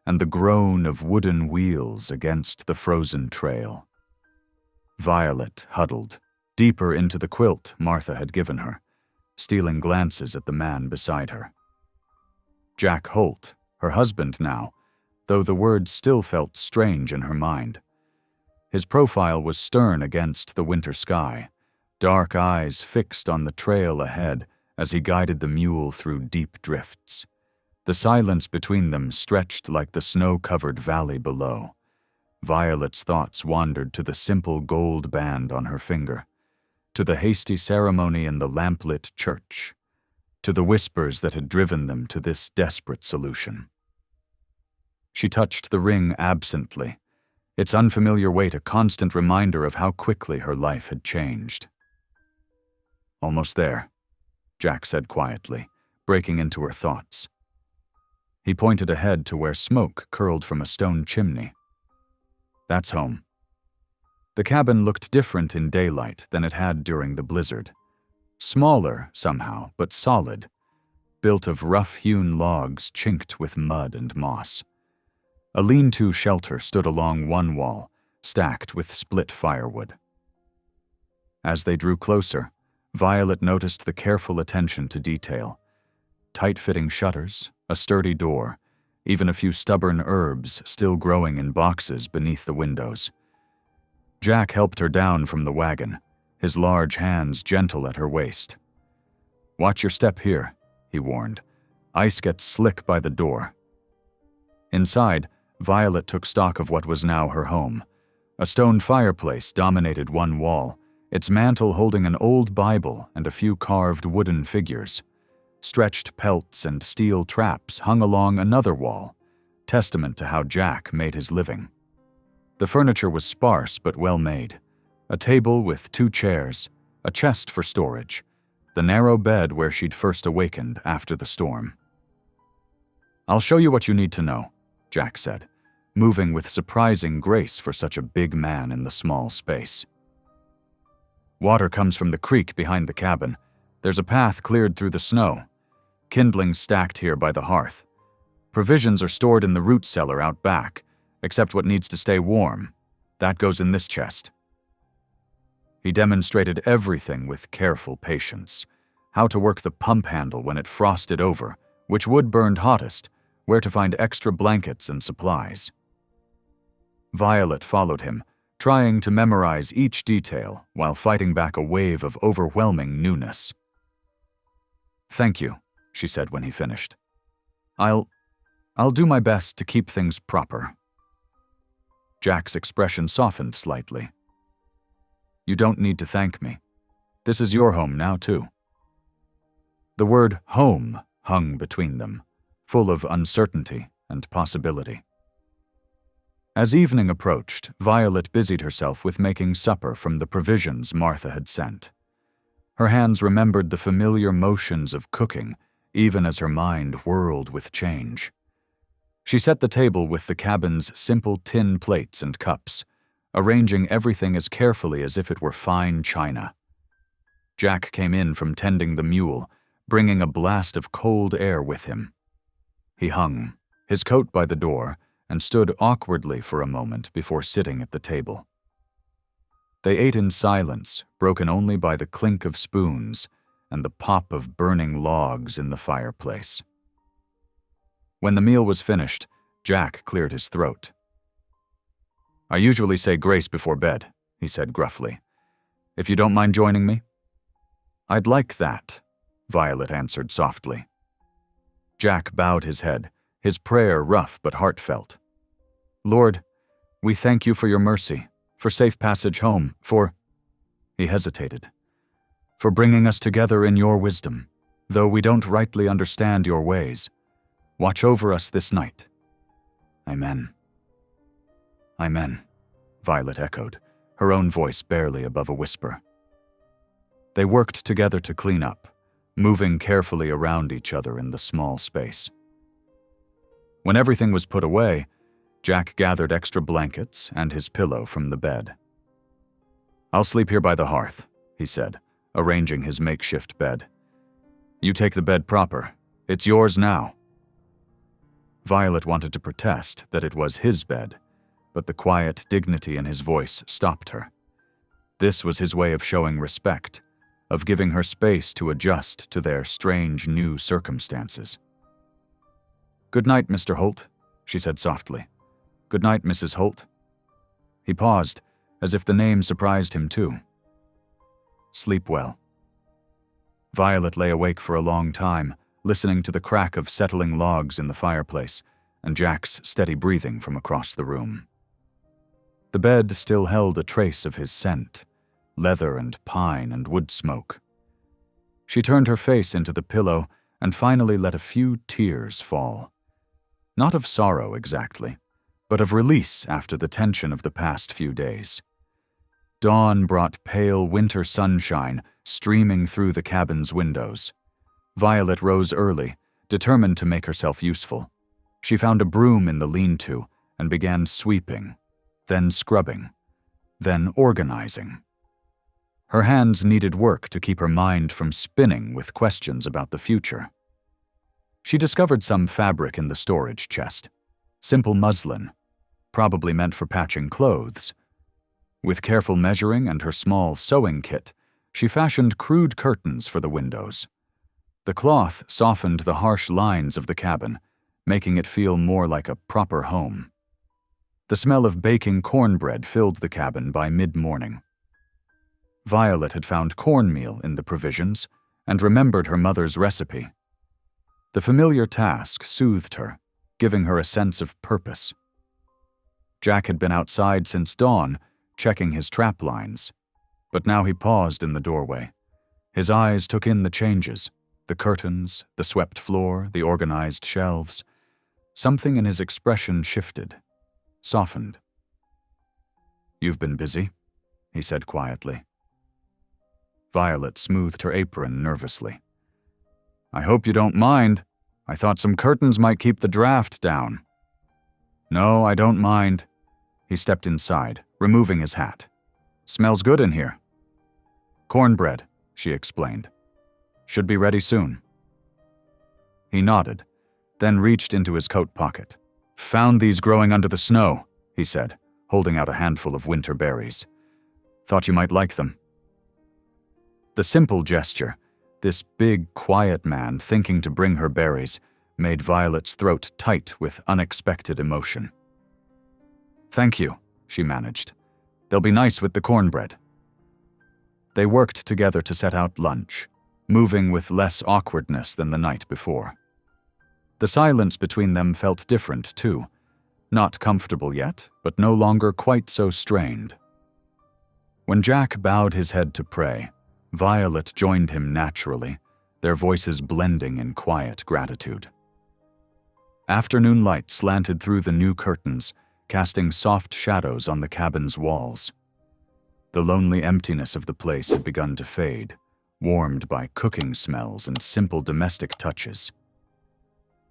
S1: and the groan of wooden wheels against the frozen trail. Violet huddled, deeper into the quilt Martha had given her, stealing glances at the man beside her. Jack Holt, her husband now, though the words still felt strange in her mind. His profile was stern against the winter sky, dark eyes fixed on the trail ahead as he guided the mule through deep drifts. The silence between them stretched like the snow-covered valley below. Violet's thoughts wandered to the simple gold band on her finger, to the hasty ceremony in the lamplit church, to the whispers that had driven them to this desperate solution. She touched the ring absently, its unfamiliar weight a constant reminder of how quickly her life had changed. "Almost there," Jack said quietly, breaking into her thoughts. He pointed ahead to where smoke curled from a stone chimney. "That's home." The cabin looked different in daylight than it had during the blizzard. Smaller, somehow, but solid, built of rough-hewn logs chinked with mud and moss. A lean-to shelter stood along one wall, stacked with split firewood. As they drew closer, Violet noticed the careful attention to detail. Tight-fitting shutters, a sturdy door, even a few stubborn herbs still growing in boxes beneath the windows. Jack helped her down from the wagon, his large hands gentle at her waist. "Watch your step here," he warned. "Ice gets slick by the door." Inside, Violet took stock of what was now her home. A stone fireplace dominated one wall, its mantel holding an old Bible and a few carved wooden figures. Stretched pelts and steel traps hung along another wall, testament to how Jack made his living. The furniture was sparse but well made. A table with 2 chairs, a chest for storage, the narrow bed where she'd first awakened after the storm. "I'll show you what you need to know," Jack said, moving with surprising grace for such a big man in the small space. "Water comes from the creek behind the cabin. There's a path cleared through the snow. Kindling stacked here by the hearth. Provisions are stored in the root cellar out back, except what needs to stay warm. That goes in this chest." He demonstrated everything with careful patience. How to work the pump handle when it frosted over, which wood burned hottest, where to find extra blankets and supplies. Violet followed him, trying to memorize each detail while fighting back a wave of overwhelming newness. "Thank you," she said when he finished. I'll do my best to keep things proper." Jack's expression softened slightly. "You don't need to thank me. This is your home now, too." The word home hung between them, full of uncertainty and possibility. As evening approached, Violet busied herself with making supper from the provisions Martha had sent. Her hands remembered the familiar motions of cooking, even as her mind whirled with change. She set the table with the cabin's simple tin plates and cups, arranging everything as carefully as if it were fine china. Jack came in from tending the mule, bringing a blast of cold air with him. He hung, his coat by the door, and stood awkwardly for a moment before sitting at the table. They ate in silence, broken only by the clink of spoons and the pop of burning logs in the fireplace. When the meal was finished, Jack cleared his throat. "I usually say grace before bed," he said gruffly. "If you don't mind joining me?" "I'd like that," Violet answered softly. Jack bowed his head, his prayer rough but heartfelt. "Lord, we thank you for your mercy, for safe passage home, for—" He hesitated. "For bringing us together in your wisdom, though we don't rightly understand your ways. Watch over us this night. Amen." "Amen," Violet echoed, her own voice barely above a whisper. They worked together to clean up, moving carefully around each other in the small space. When everything was put away, Jack gathered extra blankets and his pillow from the bed. "I'll sleep here by the hearth," he said, arranging his makeshift bed. "You take the bed proper. It's yours now." Violet wanted to protest that it was his bed, but the quiet dignity in his voice stopped her. This was his way of showing respect, of giving her space to adjust to their strange new circumstances. "Good night, Mr. Holt," she said softly. "Good night, Mrs. Holt." He paused, as if the name surprised him too. "Sleep well." Violet lay awake for a long time, listening to the crack of settling logs in the fireplace and Jack's steady breathing from across the room. The bed still held a trace of his scent, leather and pine and wood smoke. She turned her face into the pillow and finally let a few tears fall. Not of sorrow exactly, but of release after the tension of the past few days. Dawn brought pale winter sunshine streaming through the cabin's windows. Violet rose early, determined to make herself useful. She found a broom in the lean-to and began sweeping, then scrubbing, then organizing. Her hands needed work to keep her mind from spinning with questions about the future. She discovered some fabric in the storage chest. Simple muslin, probably meant for patching clothes. With careful measuring and her small sewing kit, she fashioned crude curtains for the windows. The cloth softened the harsh lines of the cabin, making it feel more like a proper home. The smell of baking cornbread filled the cabin by mid-morning. Violet had found cornmeal in the provisions and remembered her mother's recipe. The familiar task soothed her, giving her a sense of purpose. Jack had been outside since dawn, checking his trap lines, but now he paused in the doorway. His eyes took in the changes, the curtains, the swept floor, the organized shelves. Something in his expression shifted, softened. "You've been busy," he said quietly. Violet smoothed her apron nervously. "I hope you don't mind. I thought some curtains might keep the draft down." "No, I don't mind." He stepped inside, removing his hat. "Smells good in here." "Cornbread," she explained. "Should be ready soon." He nodded, then reached into his coat pocket. "Found these growing under the snow," he said, holding out a handful of winter berries. "Thought you might like them." The simple gesture, this big, quiet man thinking to bring her berries, made Violet's throat tight with unexpected emotion. "Thank you," she managed. "They'll be nice with the cornbread." They worked together to set out lunch, moving with less awkwardness than the night before. The silence between them felt different, too. Not comfortable yet, but no longer quite so strained. When Jack bowed his head to pray, Violet joined him naturally, their voices blending in quiet gratitude. Afternoon light slanted through the new curtains, casting soft shadows on the cabin's walls. The lonely emptiness of the place had begun to fade, warmed by cooking smells and simple domestic touches.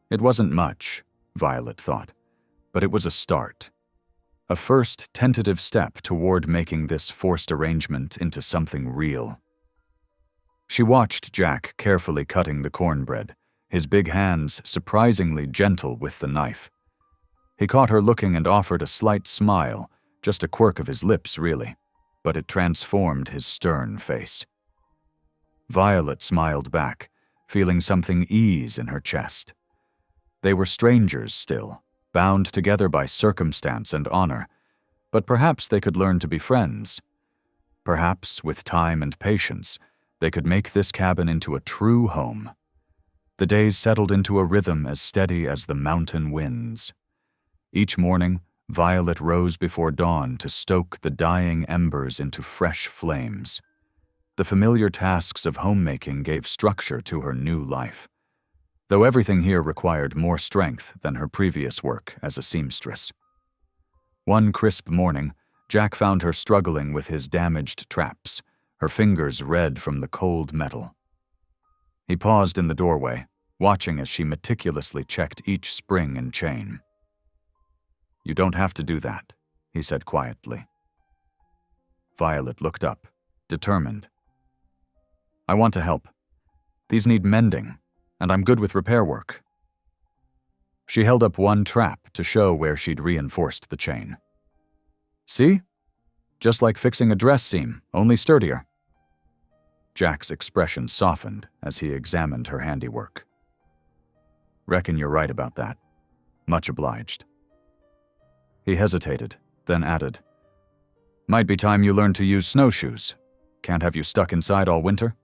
S1: It wasn't much, Violet thought, but it was a start. A first tentative step toward making this forced arrangement into something real. She watched Jack carefully cutting the cornbread, his big hands surprisingly gentle with the knife. He caught her looking and offered a slight smile, just a quirk of his lips, really, but it transformed his stern face. Violet smiled back, feeling something ease in her chest. They were strangers still, bound together by circumstance and honor, but perhaps they could learn to be friends. Perhaps, with time and patience, they could make this cabin into a true home. The days settled into a rhythm as steady as the mountain winds. Each morning, Violet rose before dawn to stoke the dying embers into fresh flames. The familiar tasks of homemaking gave structure to her new life, though everything here required more strength than her previous work as a seamstress. One crisp morning, Jack found her struggling with his damaged traps, her fingers red from the cold metal. He paused in the doorway, watching as she meticulously checked each spring and chain. "You don't have to do that," he said quietly. Violet looked up, determined. "I want to help. These need mending, and I'm good with repair work." She held up one trap to show where she'd reinforced the chain. "See? Just like fixing a dress seam, only sturdier." Jack's expression softened as he examined her handiwork. "Reckon you're right about that. Much obliged." He hesitated, then added, "Might be time you learned to use snowshoes. Can't have you stuck inside all winter."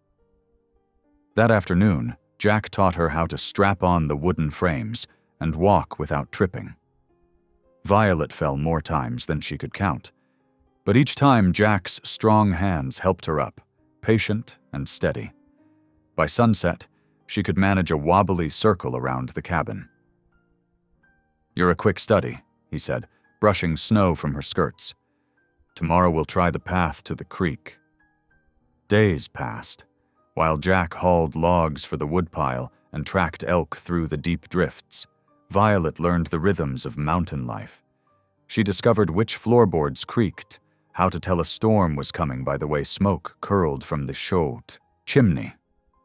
S1: That afternoon, Jack taught her how to strap on the wooden frames and walk without tripping. Violet fell more times than she could count, but each time Jack's strong hands helped her up, patient and steady. By sunset, she could manage a wobbly circle around the cabin. "You're a quick study," he said, brushing snow from her skirts. "Tomorrow we'll try the path to the creek." Days passed, while Jack hauled logs for the woodpile and tracked elk through the deep drifts. Violet learned the rhythms of mountain life. She discovered which floorboards creaked, how to tell a storm was coming by the way smoke curled from the chaude chimney,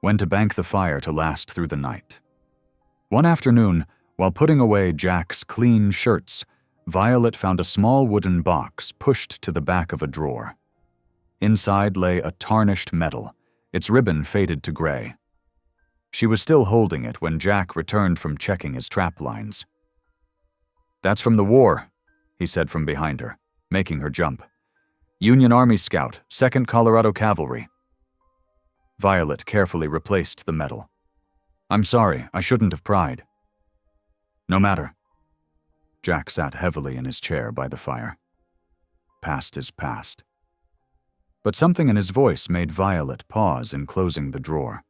S1: when to bank the fire to last through the night. One afternoon, while putting away Jack's clean shirts, Violet found a small wooden box pushed to the back of a drawer. Inside lay a tarnished metal, its ribbon faded to gray. She was still holding it when Jack returned from checking his trap lines. "That's from the war," he said from behind her, making her jump. "Union Army Scout, 2nd Colorado Cavalry." Violet carefully replaced the metal. "I'm sorry, I shouldn't have pried." "No matter." Jack sat heavily in his chair by the fire. Past is past. But something in his voice made Violet pause in closing the drawer.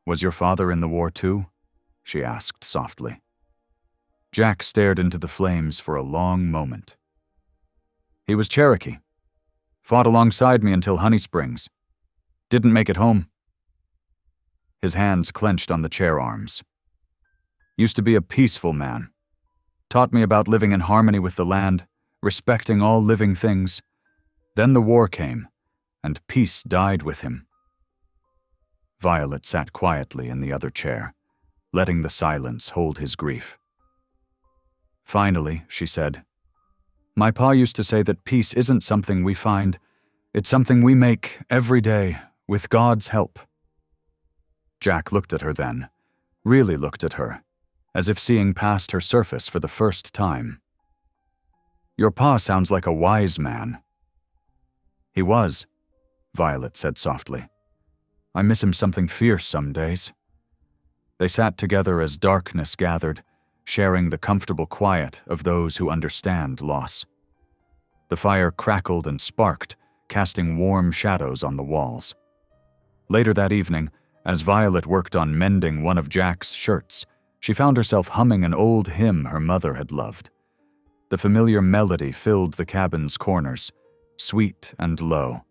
S1: "Was your father in the war too?" she asked softly. Jack stared into the flames for a long moment. "He was Cherokee. Fought alongside me until Honey Springs. Didn't make it home." His hands clenched on the chair arms. "Used to be a peaceful man. Taught me about living in harmony with the land, respecting all living things. Then the war came, and peace died with him." Violet sat quietly in the other chair, letting the silence hold his grief. Finally, she said, "My pa used to say that peace isn't something we find, it's something we make every day, with God's help." Jack looked at her then, really looked at her, as if seeing past her surface for the first time. "Your pa sounds like a wise man." "He was," Violet said softly. "I miss him something fierce some days." They sat together as darkness gathered, sharing the comfortable quiet of those who understand loss. The fire crackled and sparked, casting warm shadows on the walls. Later that evening, as Violet worked on mending one of Jack's shirts, she found herself humming an old hymn her mother had loved. The familiar melody filled the cabin's corners, sweet and low.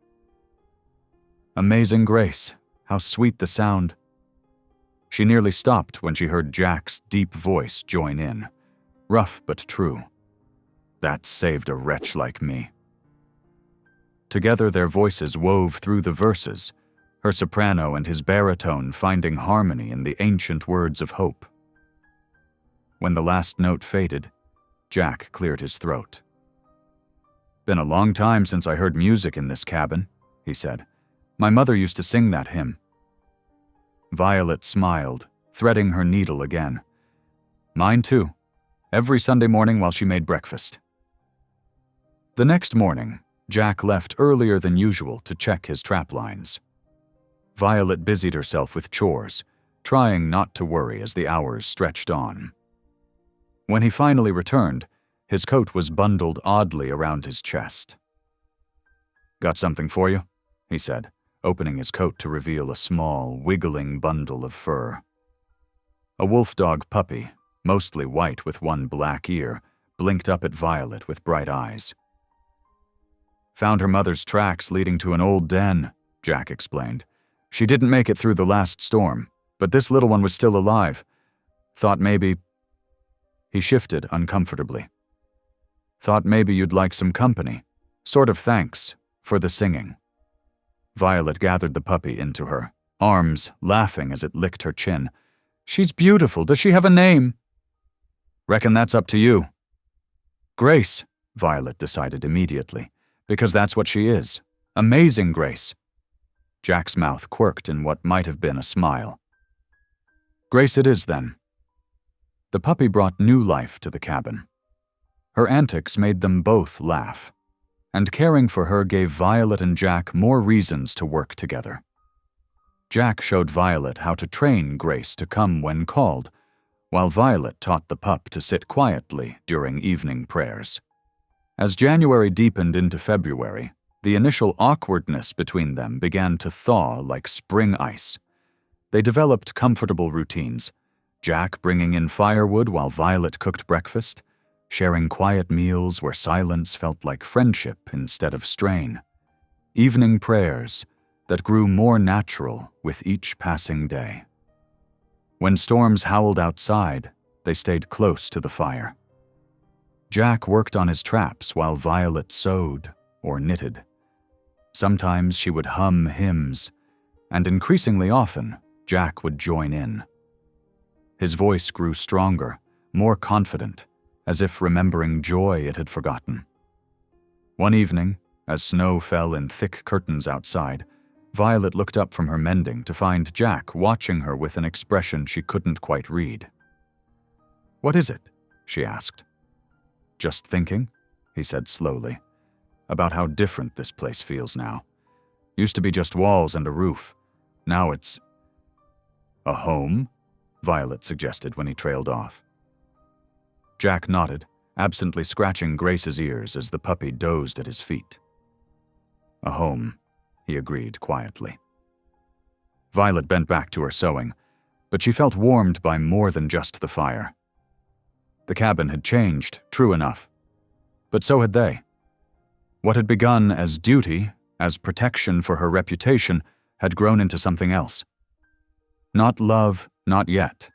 S1: Amazing Grace, how sweet the sound. She nearly stopped when she heard Jack's deep voice join in, rough but true. That saved a wretch like me. Together their voices wove through the verses, her soprano and his baritone finding harmony in the ancient words of hope. When the last note faded, Jack cleared his throat. "Been a long time since I heard music in this cabin," he said. "My mother used to sing that hymn." Violet smiled, threading her needle again. "Mine too, every Sunday morning while she made breakfast." The next morning, Jack left earlier than usual to check his trap lines. Violet busied herself with chores, trying not to worry as the hours stretched on. When he finally returned, his coat was bundled oddly around his chest. "Got something for you?" he said, opening his coat to reveal a small, wiggling bundle of fur. A wolf-dog puppy, mostly white with one black ear, blinked up at Violet with bright eyes. "Found her mother's tracks leading to an old den," Jack explained. "She didn't make it through the last storm, but this little one was still alive. Thought maybe—" He shifted uncomfortably. "Thought maybe you'd like some company. Sort of thanks for the singing." Violet gathered the puppy into her, arms laughing as it licked her chin. "She's beautiful. Does she have a name?" "Reckon that's up to you." "Grace," Violet decided immediately, because that's what she is. Amazing Grace. Jack's mouth quirked in what might have been a smile. "Grace it is, then." The puppy brought new life to the cabin. Her antics made them both laugh, and caring for her gave Violet and Jack more reasons to work together. Jack showed Violet how to train Grace to come when called, while Violet taught the pup to sit quietly during evening prayers. As January deepened into February, the initial awkwardness between them began to thaw like spring ice. They developed comfortable routines, Jack bringing in firewood while Violet cooked breakfast, sharing quiet meals where silence felt like friendship instead of strain. Evening prayers that grew more natural with each passing day. When storms howled outside, they stayed close to the fire. Jack worked on his traps while Violet sewed or knitted. Sometimes she would hum hymns, and increasingly often, Jack would join in. His voice grew stronger, more confident, as if remembering joy it had forgotten. One evening, as snow fell in thick curtains outside, Violet looked up from her mending to find Jack watching her with an expression she couldn't quite read. "What is it?" she asked. "Just thinking," he said slowly, "about how different this place feels now. Used to be just walls and a roof. Now it's—" "A home?" Violet suggested when he trailed off. Jack nodded, absently scratching Grace's ears as the puppy dozed at his feet. "A home," he agreed quietly. Violet bent back to her sewing, but she felt warmed by more than just the fire. The cabin had changed, true enough, but so had they. What had begun as duty, as protection for her reputation, had grown into something else. Not love, not yet,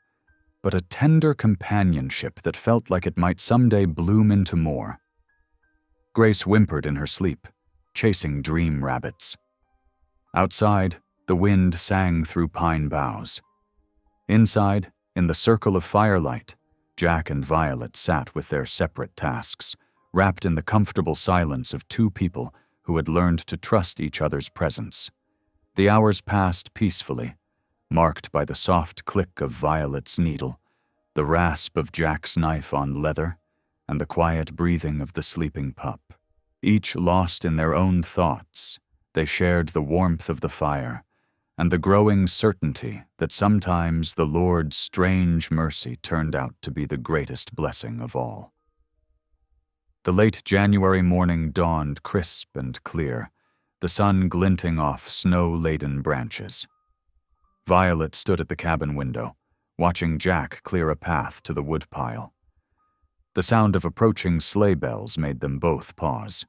S1: but a tender companionship that felt like it might someday bloom into more. Grace whimpered in her sleep, chasing dream rabbits. Outside, the wind sang through pine boughs. Inside, in the circle of firelight, Jack and Violet sat with their separate tasks, wrapped in the comfortable silence of two people who had learned to trust each other's presence. The hours passed peacefully, marked by the soft click of Violet's needle, the rasp of Jack's knife on leather, and the quiet breathing of the sleeping pup. Each lost in their own thoughts, they shared the warmth of the fire and the growing certainty that sometimes the Lord's strange mercy turned out to be the greatest blessing of all. The late January morning dawned crisp and clear, the sun glinting off snow-laden branches. Violet stood at the cabin window, watching Jack clear a path to the woodpile. The sound of approaching sleigh bells made them both pause.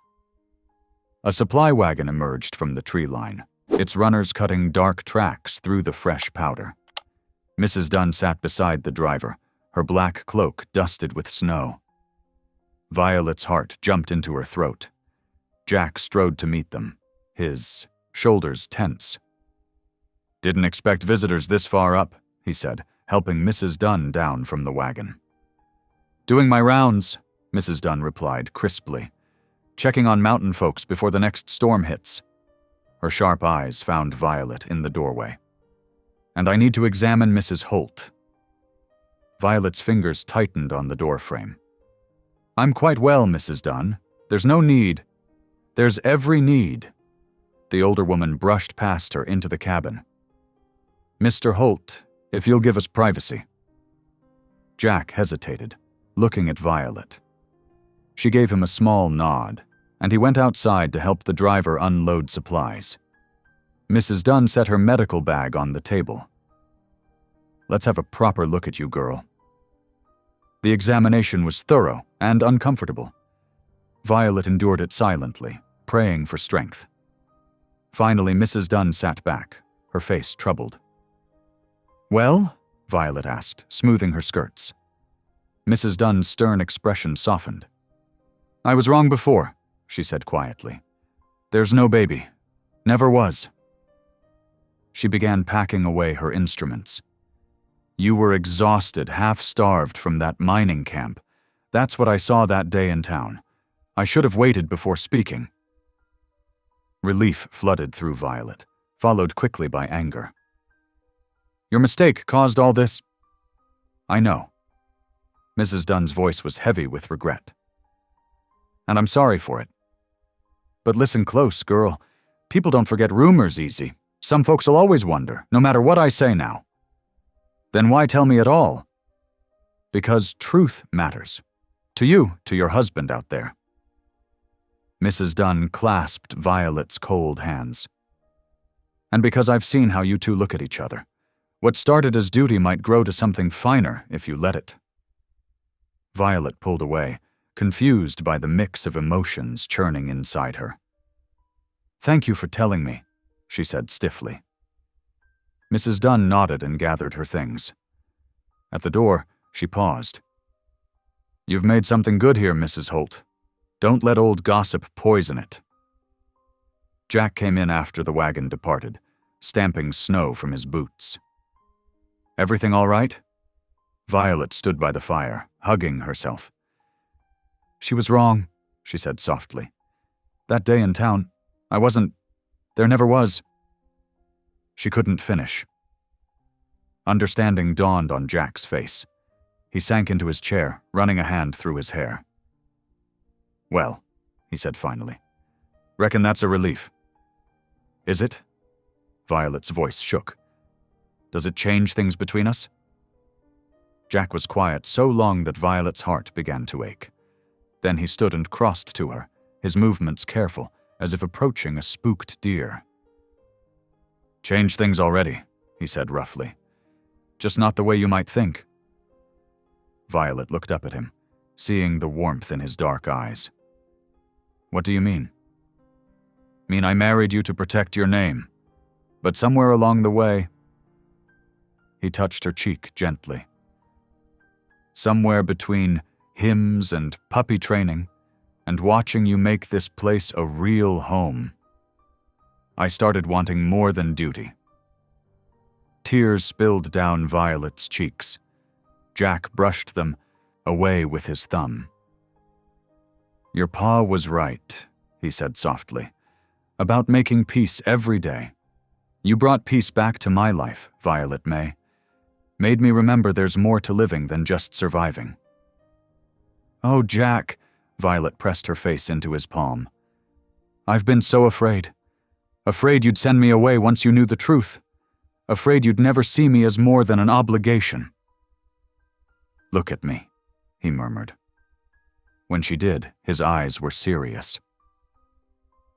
S1: A supply wagon emerged from the tree line, its runners cutting dark tracks through the fresh powder. Mrs. Dunn sat beside the driver, her black cloak dusted with snow. Violet's heart jumped into her throat. Jack strode to meet them, his shoulders tense. "Didn't expect visitors this far up," he said, helping Mrs. Dunn down from the wagon. "Doing my rounds," Mrs. Dunn replied crisply. "Checking on mountain folks before the next storm hits." Her sharp eyes found Violet in the doorway. "And I need to examine Mrs. Holt." Violet's fingers tightened on the doorframe. "I'm quite well, Mrs. Dunn. There's no need. There's every need." The older woman brushed past her into the cabin. "Mr. Holt, if you'll give us privacy." Jack hesitated, looking at Violet. She gave him a small nod, and he went outside to help the driver unload supplies. Mrs. Dunn set her medical bag on the table. "Let's have a proper look at you, girl." The examination was thorough and uncomfortable. Violet endured it silently, praying for strength. Finally, Mrs. Dunn sat back, her face troubled. "Well?" Violet asked, smoothing her skirts. Mrs. Dunn's stern expression softened. "I was wrong before," she said quietly. "There's no baby. Never was." She began packing away her instruments. "You were exhausted, half-starved from that mining camp. That's what I saw that day in town. I should have waited before speaking." Relief flooded through Violet, followed quickly by anger. "Your mistake caused all this." "I know." Mrs. Dunn's voice was heavy with regret. "And I'm sorry for it. But listen close, girl. People don't forget rumors easy. Some folks'll always wonder, no matter what I say now." "Then why tell me at all?" "Because truth matters. To you, to your husband out there." Mrs. Dunn clasped Violet's cold hands. "And because I've seen how you two look at each other. What started as duty might grow to something finer if you let it." Violet pulled away, confused by the mix of emotions churning inside her. "Thank you for telling me," she said stiffly. Mrs. Dunn nodded and gathered her things. At the door, she paused. "You've made something good here, Mrs. Holt. Don't let old gossip poison it." Jack came in after the wagon departed, stamping snow from his boots. "Everything all right?" Violet stood by the fire, hugging herself. "She was wrong," she said softly. "That day in town, I wasn't. There never was." She couldn't finish. Understanding dawned on Jack's face. He sank into his chair, running a hand through his hair. "Well," he said finally, "reckon that's a relief." "Is it?" Violet's voice shook. "Does it change things between us?" Jack was quiet so long that Violet's heart began to ache. Then he stood and crossed to her, his movements careful, as if approaching a spooked deer. "Changed things already," he said roughly. "Just not the way you might think." Violet looked up at him, seeing the warmth in his dark eyes. "What do you mean?" "Mean I married you to protect your name. But somewhere along the way—" He touched her cheek gently. "Somewhere between hymns and puppy training and watching you make this place a real home, I started wanting more than duty." Tears spilled down Violet's cheeks. Jack brushed them away with his thumb. "Your pa was right," he said softly, "about making peace every day. You brought peace back to my life, Violet May. Made me remember there's more to living than just surviving." "Oh, Jack," Violet pressed her face into his palm. "I've been so afraid. Afraid you'd send me away once you knew the truth. Afraid you'd never see me as more than an obligation." "Look at me," he murmured. When she did, his eyes were serious.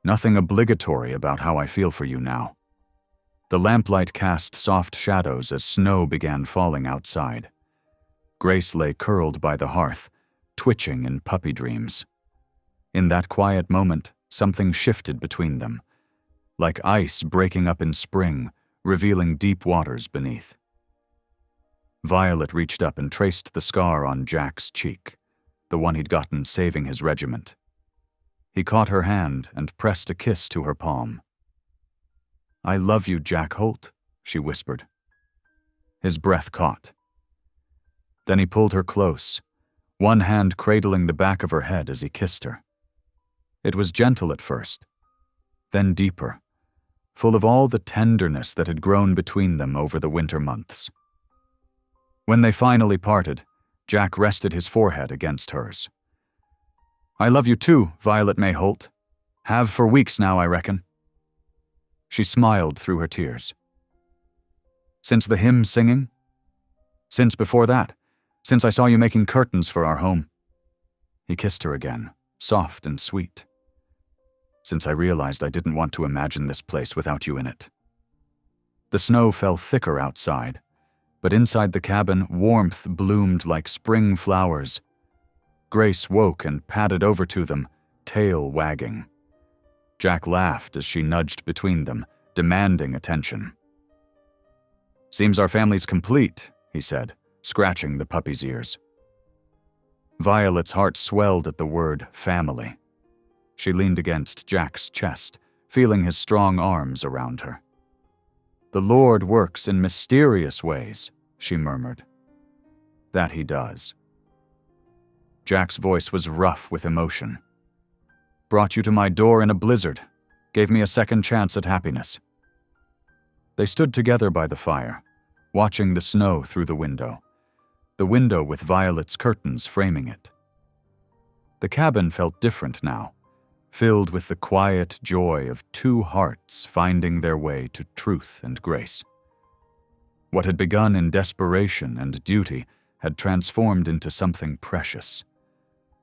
S1: "Nothing obligatory about how I feel for you now." The lamplight cast soft shadows as snow began falling outside. Grace lay curled by the hearth, twitching in puppy dreams. In that quiet moment, something shifted between them. like ice breaking up in spring, revealing deep waters beneath. Violet reached up and traced the scar on Jack's cheek, the one he'd gotten saving his regiment. He caught her hand and pressed a kiss to her palm. "I love you, Jack Holt," she whispered. His breath caught. Then he pulled her close, one hand cradling the back of her head as he kissed her. It was gentle at first, then deeper, full of all the tenderness that had grown between them over the winter months. When they finally parted, Jack rested his forehead against hers. "I love you too, Violet May Holt. Have for weeks now, I reckon." She smiled through her tears. "Since the hymn singing? Since before that? Since I saw you making curtains for our home?" He kissed her again, soft and sweet. "Since I realized I didn't want to imagine this place without you in it." The snow fell thicker outside, but inside the cabin, warmth bloomed like spring flowers. Grace woke and padded over to them, tail wagging. Jack laughed as she nudged between them, demanding attention. "Seems our family's complete," he said, scratching the puppy's ears. Violet's heart swelled at the word family. She leaned against Jack's chest, feeling his strong arms around her. "The Lord works in mysterious ways," she murmured. "That he does." Jack's voice was rough with emotion. "Brought you to my door in a blizzard, gave me a second chance at happiness." They stood together by the fire, watching the snow through the window with Violet's curtains framing it. The cabin felt different now, filled with the quiet joy of two hearts finding their way to truth and grace. What had begun in desperation and duty had transformed into something precious,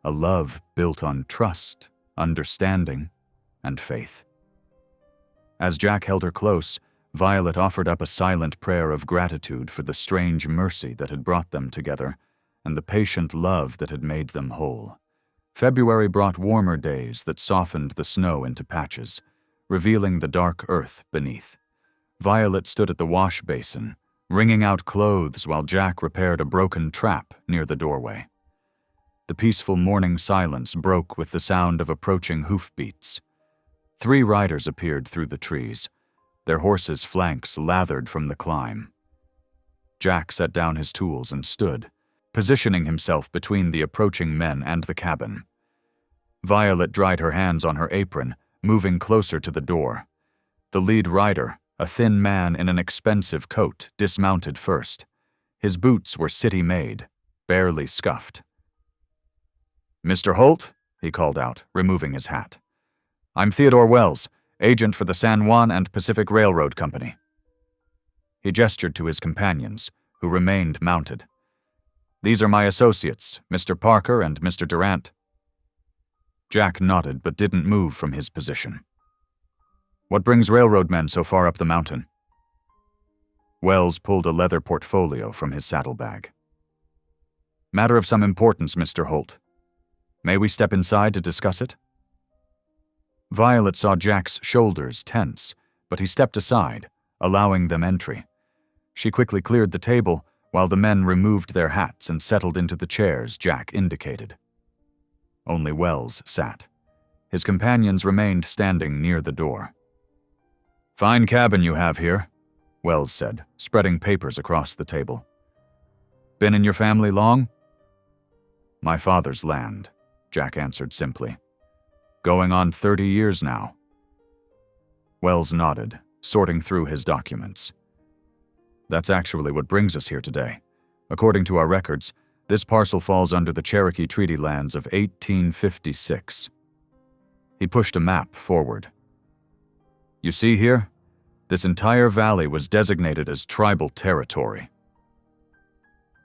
S1: a love built on trust, understanding, and faith. As Jack held her close, Violet offered up a silent prayer of gratitude for the strange mercy that had brought them together and the patient love that had made them whole. February brought warmer days that softened the snow into patches, revealing the dark earth beneath. Violet stood at the wash basin, wringing out clothes while Jack repaired a broken trap near the doorway. The peaceful morning silence broke with the sound of approaching hoofbeats. 3 riders appeared through the trees, their horses' flanks lathered from the climb. Jack set down his tools and stood, positioning himself between the approaching men and the cabin. Violet dried her hands on her apron, moving closer to the door. The lead rider, a thin man in an expensive coat, dismounted first. His boots were city-made, barely scuffed. "Mr. Holt," he called out, removing his hat. "I'm Theodore Wells, agent for the San Juan and Pacific Railroad Company." He gestured to his companions, who remained mounted. "These are my associates, Mr. Parker and Mr. Durant." Jack nodded but didn't move from his position. "What brings railroad men so far up the mountain?" Wells pulled a leather portfolio from his saddlebag. "Matter of some importance, Mr. Holt. May we step inside to discuss it?" Violet saw Jack's shoulders tense, but he stepped aside, allowing them entry. She quickly cleared the table while the men removed their hats and settled into the chairs Jack indicated. Only Wells sat. His companions remained standing near the door. "Fine cabin you have here," Wells said, spreading papers across the table. "Been in your family long?" "My father's land," Jack answered simply. "Going on 30 years now." Wells nodded, sorting through his documents. "That's actually what brings us here today. According to our records, this parcel falls under the Cherokee Treaty lands of 1856. He pushed a map forward. "You see here? This entire valley was designated as tribal territory."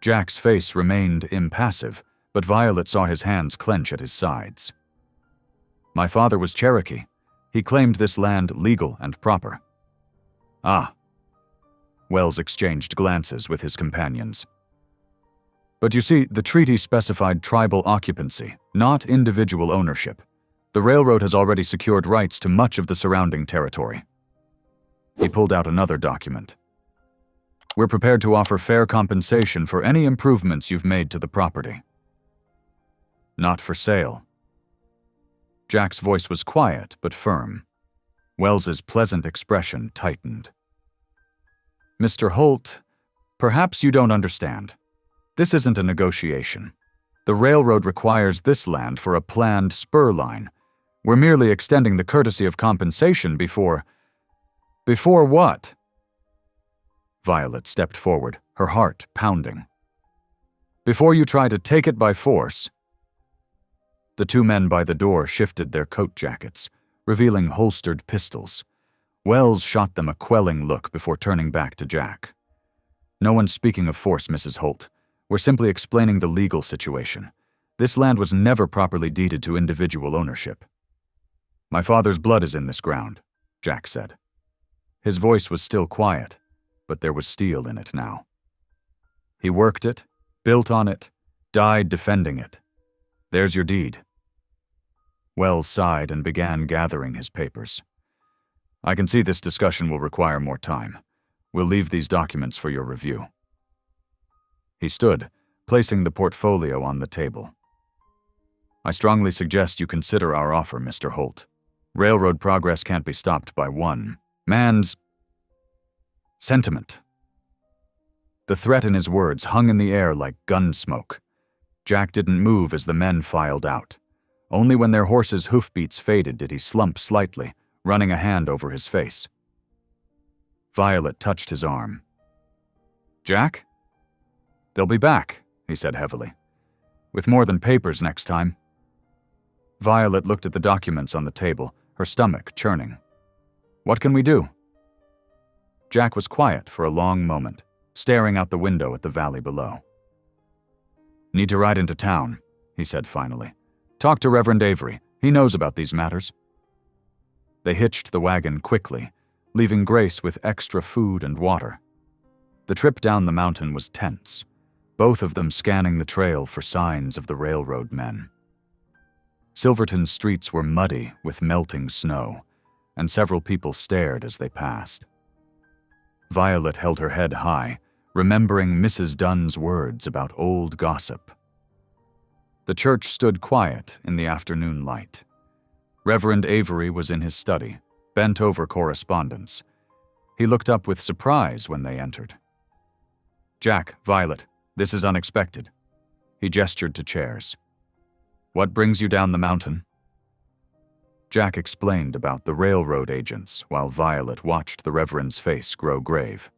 S1: Jack's face remained impassive, but Violet saw his hands clench at his sides. "My father was Cherokee. He claimed this land legal and proper." "Ah." Wells exchanged glances with his companions. "But you see, the treaty specified tribal occupancy, not individual ownership. The railroad has already secured rights to much of the surrounding territory. He pulled out another document. We're prepared to offer fair compensation for any improvements you've made to the property. Not for sale. Jack's voice was quiet but firm. Wells's pleasant expression tightened. Mr. Holt, perhaps you don't understand. This isn't a negotiation. The railroad requires this land for a planned spur line. We're merely extending the courtesy of compensation before... Before what? Violet stepped forward, her heart pounding. Before you try to take it by force. The two men by the door shifted their coat jackets, revealing holstered pistols. Wells shot them a quelling look before turning back to Jack. No one's speaking of force, Mrs. Holt. We're simply explaining the legal situation. This land was never properly deeded to individual ownership. My father's blood is in this ground, Jack said. His voice was still quiet, but there was steel in it now. He worked it, built on it, died defending it. There's your deed. Wells sighed and began gathering his papers. I can see this discussion will require more time. We'll leave these documents for your review. He stood, placing the portfolio on the table. I strongly suggest you consider our offer, Mr. Holt. Railroad progress can't be stopped by one man's sentiment. The threat in his words hung in the air like gun smoke. Jack didn't move as the men filed out. Only when their horses' hoofbeats faded did he slump slightly, running a hand over his face. Violet touched his arm. Jack? They'll be back, he said heavily. With more than papers next time. Violet looked at the documents on the table, her stomach churning. What can we do? Jack was quiet for a long moment, staring out the window at the valley below. Need to ride into town, he said finally. Talk to Reverend Avery. He knows about these matters. They hitched the wagon quickly, leaving Grace with extra food and water. The trip down the mountain was tense, both of them scanning the trail for signs of the railroad men. Silverton's streets were muddy with melting snow, and several people stared as they passed. Violet held her head high, remembering Mrs. Dunn's words about old gossip. The church stood quiet in the afternoon light. Reverend Avery was in his study, bent over correspondence. He looked up with surprise when they entered. Jack, Violet, this is unexpected. He gestured to chairs. What brings you down the mountain? Jack explained about the railroad agents while Violet watched the Reverend's face grow grave.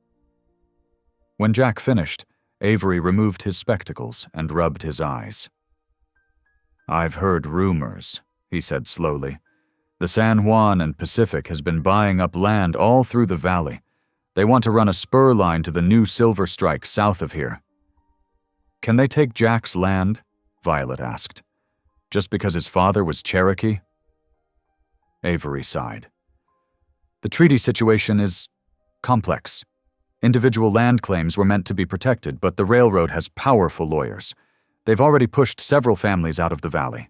S1: When Jack finished, Avery removed his spectacles and rubbed his eyes. I've heard rumors, he said slowly. The San Juan and Pacific has been buying up land all through the valley. They want to run a spur line to the new Silver Strike south of here. Can they take Jack's land? Violet asked. Just because his father was Cherokee? Avery sighed. The treaty situation is complex. Individual land claims were meant to be protected, but the railroad has powerful lawyers. They've already pushed several families out of the valley.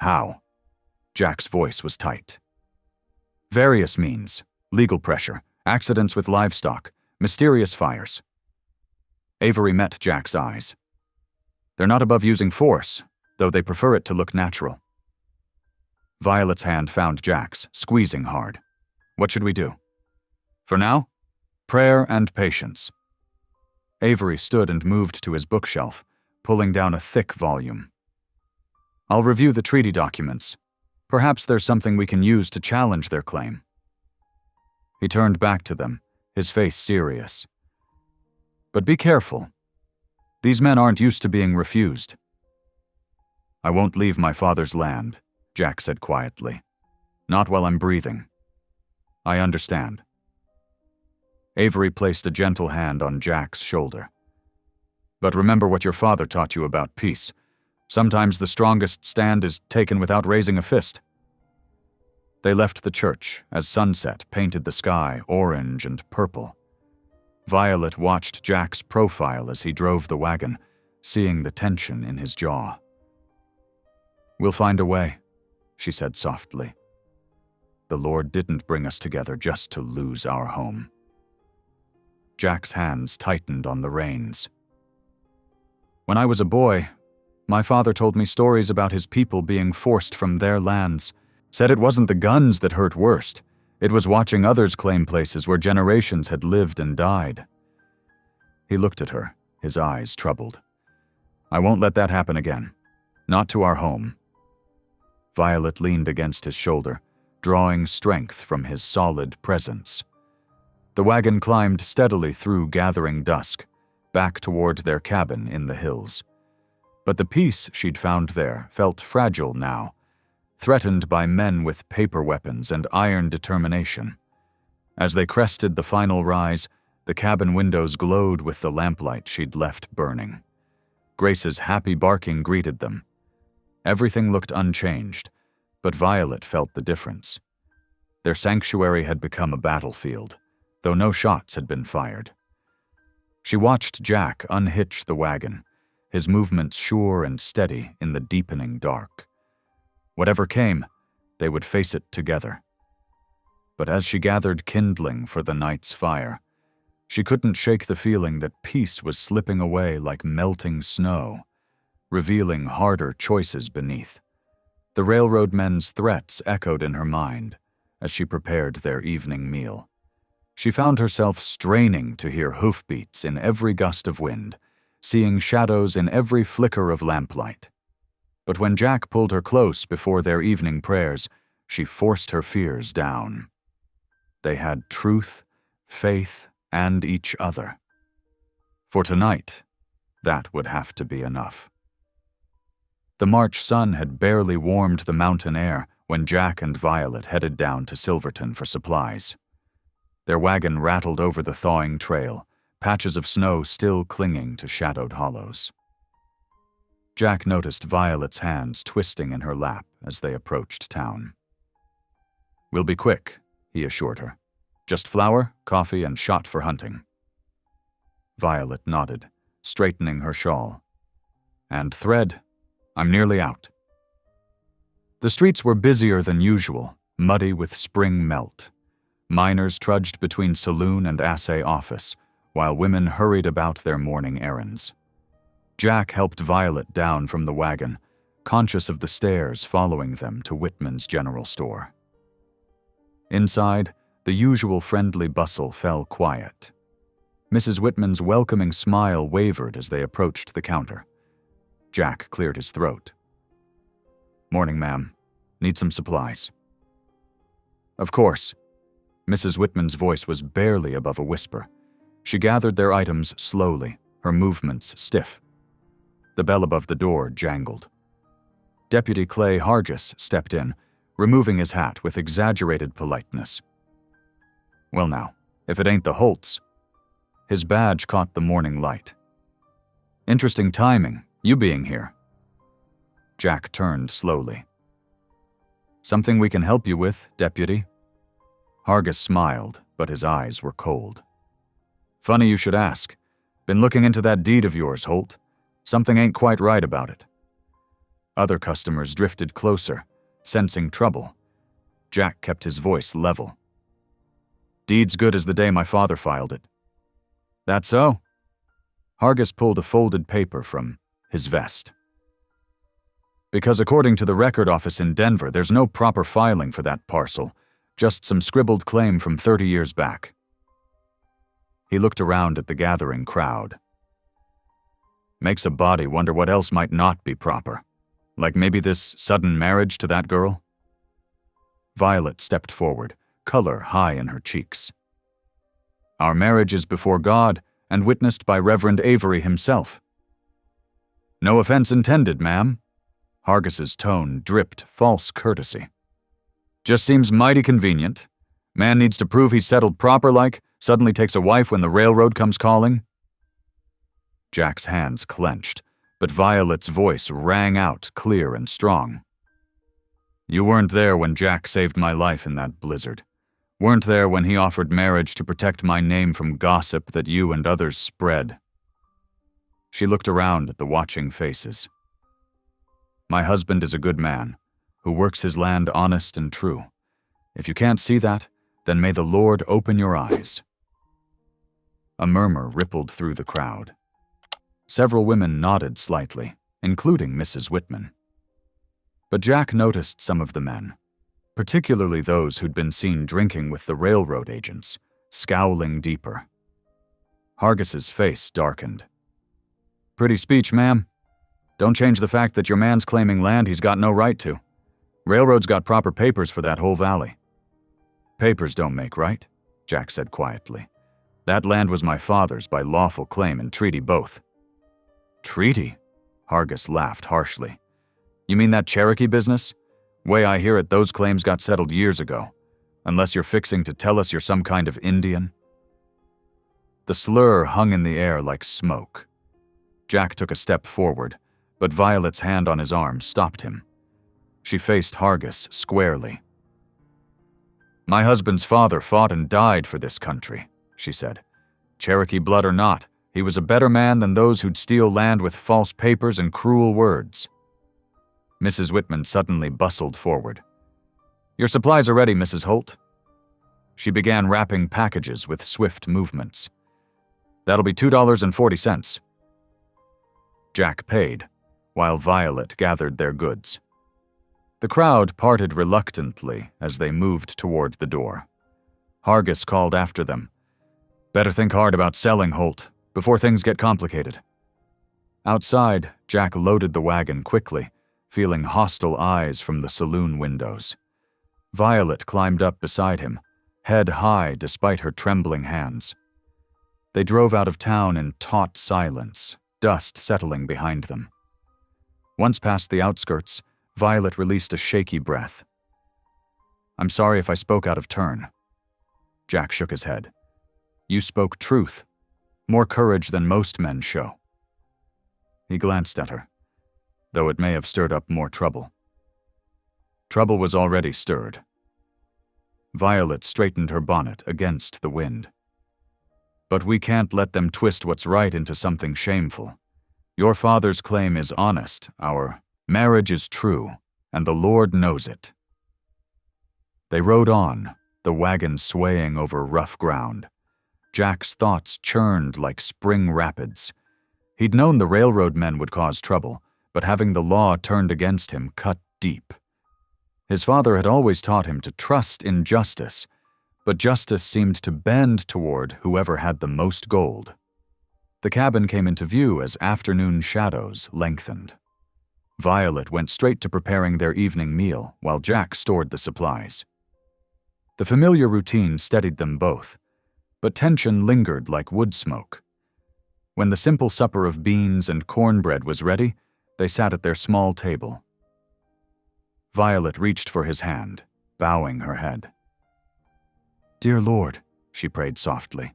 S1: How? Jack's voice was tight. Various means. Legal pressure, accidents with livestock, mysterious fires. Avery met Jack's eyes. They're not above using force, though they prefer it to look natural. Violet's hand found Jack's, squeezing hard. What should we do? For now, prayer and patience. Avery stood and moved to his bookshelf, pulling down a thick volume. I'll review the treaty documents. Perhaps there's something we can use to challenge their claim. He turned back to them, his face serious. But be careful. These men aren't used to being refused. I won't leave my father's land, Jack said quietly. Not while I'm breathing. I understand. Avery placed a gentle hand on Jack's shoulder. But remember what your father taught you about peace. Sometimes the strongest stand is taken without raising a fist. They left the church as sunset painted the sky orange and purple. Violet watched Jack's profile as he drove the wagon, seeing the tension in his jaw. We'll find a way, she said softly. The Lord didn't bring us together just to lose our home." Jack's hands tightened on the reins. "When I was a boy, my father told me stories about his people being forced from their lands. Said it wasn't the guns that hurt worst. It was watching others claim places where generations had lived and died." He looked at her, his eyes troubled. "I won't let that happen again. Not to our home." Violet leaned against his shoulder, drawing strength from his solid presence. The wagon climbed steadily through gathering dusk, back toward their cabin in the hills. But the peace she'd found there felt fragile now, threatened by men with paper weapons and iron determination. As they crested the final rise, the cabin windows glowed with the lamplight she'd left burning. Grace's happy barking greeted them. Everything looked unchanged, but Violet felt the difference. Their sanctuary had become a battlefield, though no shots had been fired. She watched Jack unhitch the wagon, his movements sure and steady in the deepening dark. Whatever came, they would face it together. But as she gathered kindling for the night's fire, she couldn't shake the feeling that peace was slipping away like melting snow, revealing harder choices beneath. The railroad men's threats echoed in her mind as she prepared their evening meal. She found herself straining to hear hoofbeats in every gust of wind, seeing shadows in every flicker of lamplight. But when Jack pulled her close before their evening prayers, she forced her fears down. They had truth, faith, and each other. For tonight, that would have to be enough. The March sun had barely warmed the mountain air when Jack and Violet headed down to Silverton for supplies. Their wagon rattled over the thawing trail, patches of snow still clinging to shadowed hollows. Jack noticed Violet's hands twisting in her lap as they approached town. "We'll be quick," he assured her. "Just flour, coffee, and shot for hunting." Violet nodded, straightening her shawl. "And thread. I'm nearly out." The streets were busier than usual, muddy with spring melt. Miners trudged between saloon and assay office, while women hurried about their morning errands. Jack helped Violet down from the wagon, conscious of the stairs following them to Whitman's general store. Inside, the usual friendly bustle fell quiet. Mrs. Whitman's welcoming smile wavered as they approached the counter. Jack cleared his throat. "Morning, ma'am. Need some supplies." "Of course." Mrs. Whitman's voice was barely above a whisper. She gathered their items slowly, her movements stiff. The bell above the door jangled. Deputy Clay Hargis stepped in, removing his hat with exaggerated politeness. "Well now, if it ain't the Holts." His badge caught the morning light. "Interesting timing, you being here." Jack turned slowly. "Something we can help you with, Deputy?" Hargis smiled, but his eyes were cold. "Funny you should ask. Been looking into that deed of yours, Holt. Something ain't quite right about it." Other customers drifted closer, sensing trouble. Jack kept his voice level. "Deed's good as the day my father filed it." "That so?" Hargis pulled a folded paper from his vest. "Because according to the record office in Denver, there's no proper filing for that parcel, just some scribbled claim from 30 years back." He looked around at the gathering crowd. "Makes a body wonder what else might not be proper. Like maybe this sudden marriage to that girl?" Violet stepped forward, color high in her cheeks. "Our marriage is before God and witnessed by Reverend Avery himself." "No offense intended, ma'am." Hargis's tone dripped false courtesy. "Just seems mighty convenient. Man needs to prove he's settled proper like, suddenly takes a wife when the railroad comes calling." Jack's hands clenched, but Violet's voice rang out clear and strong. "You weren't there when Jack saved my life in that blizzard. Weren't there when he offered marriage to protect my name from gossip that you and others spread." She looked around at the watching faces. "My husband is a good man, who works his land honest and true. If you can't see that, then may the Lord open your eyes." A murmur rippled through the crowd. Several women nodded slightly, including Mrs. Whitman. But Jack noticed some of the men, particularly those who'd been seen drinking with the railroad agents, scowling deeper. Hargis's face darkened. "Pretty speech, ma'am. Don't change the fact that your man's claiming land he's got no right to. Railroad's got proper papers for that whole valley." "Papers don't make right," Jack said quietly. "That land was my father's by lawful claim and treaty both." "Treaty?" Hargis laughed harshly. "You mean that Cherokee business? Way I hear it, those claims got settled years ago. Unless you're fixing to tell us you're some kind of Indian." The slur hung in the air like smoke. Jack took a step forward, but Violet's hand on his arm stopped him. She faced Hargis squarely. "My husband's father fought and died for this country," she said. "Cherokee blood or not, he was a better man than those who'd steal land with false papers and cruel words." Mrs. Whitman suddenly bustled forward. "Your supplies are ready, Mrs. Holt." She began wrapping packages with swift movements. "That'll be $2.40. Jack paid, while Violet gathered their goods. The crowd parted reluctantly as they moved toward the door. Hargis called after them. "Better think hard about selling, Holt, before things get complicated." Outside, Jack loaded the wagon quickly, feeling hostile eyes from the saloon windows. Violet climbed up beside him, head high despite her trembling hands. They drove out of town in taut silence, dust settling behind them. Once past the outskirts, Violet released a shaky breath. "I'm sorry if I spoke out of turn." Jack shook his head. "You spoke truth, more courage than most men show." He glanced at her, though it may have stirred up more trouble. Trouble was already stirred. Violet straightened her bonnet against the wind. "But we can't let them twist what's right into something shameful. Your father's claim is honest, our marriage is true, and the Lord knows it." They rode on, the wagon swaying over rough ground. Jack's thoughts churned like spring rapids. He'd known the railroad men would cause trouble, but having the law turned against him cut deep. His father had always taught him to trust in justice, but justice seemed to bend toward whoever had the most gold. The cabin came into view as afternoon shadows lengthened. Violet went straight to preparing their evening meal while Jack stored the supplies. The familiar routine steadied them both, but tension lingered like wood smoke. When the simple supper of beans and cornbread was ready, they sat at their small table. Violet reached for his hand, bowing her head. "Dear Lord," she prayed softly,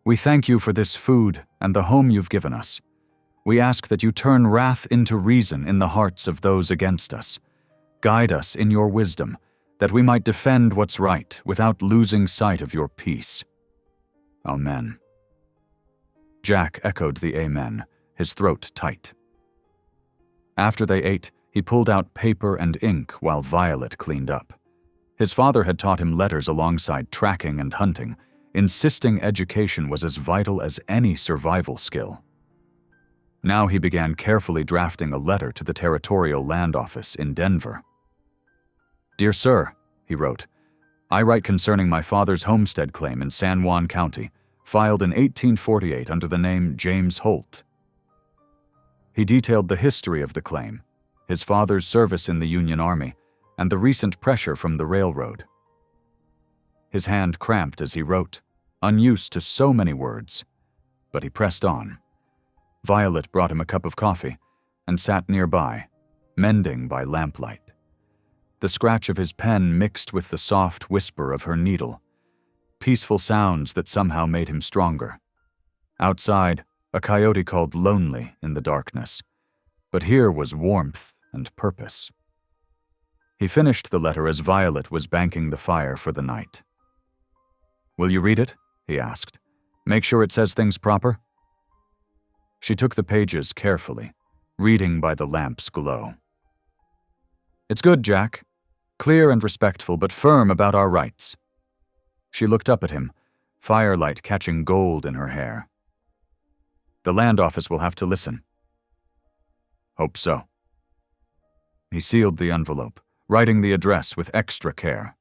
S1: "we thank you for this food and the home you've given us. We ask that you turn wrath into reason in the hearts of those against us. Guide us in your wisdom, that we might defend what's right without losing sight of your peace. Amen." Jack echoed the amen, his throat tight. After they ate, he pulled out paper and ink while Violet cleaned up. His father had taught him letters alongside tracking and hunting, insisting education was as vital as any survival skill. Now he began carefully drafting a letter to the Territorial Land Office in Denver. "Dear Sir," he wrote, "I write concerning my father's homestead claim in San Juan County, filed in 1848 under the name James Holt." He detailed the history of the claim, his father's service in the Union Army, and the recent pressure from the railroad. His hand cramped as he wrote, unused to so many words, but he pressed on. Violet brought him a cup of coffee and sat nearby, mending by lamplight. The scratch of his pen mixed with the soft whisper of her needle, peaceful sounds that somehow made him stronger. Outside, a coyote called lonely in the darkness, but here was warmth and purpose. He finished the letter as Violet was banking the fire for the night. "Will you read it?" he asked. "Make sure it says things proper?" She took the pages carefully, reading by the lamp's glow. "It's good, Jack." Clear and respectful, but firm about our rights." She looked up at him, firelight catching gold in her hair. "The land office will have to listen." "Hope so." He sealed the envelope, writing the address with extra care.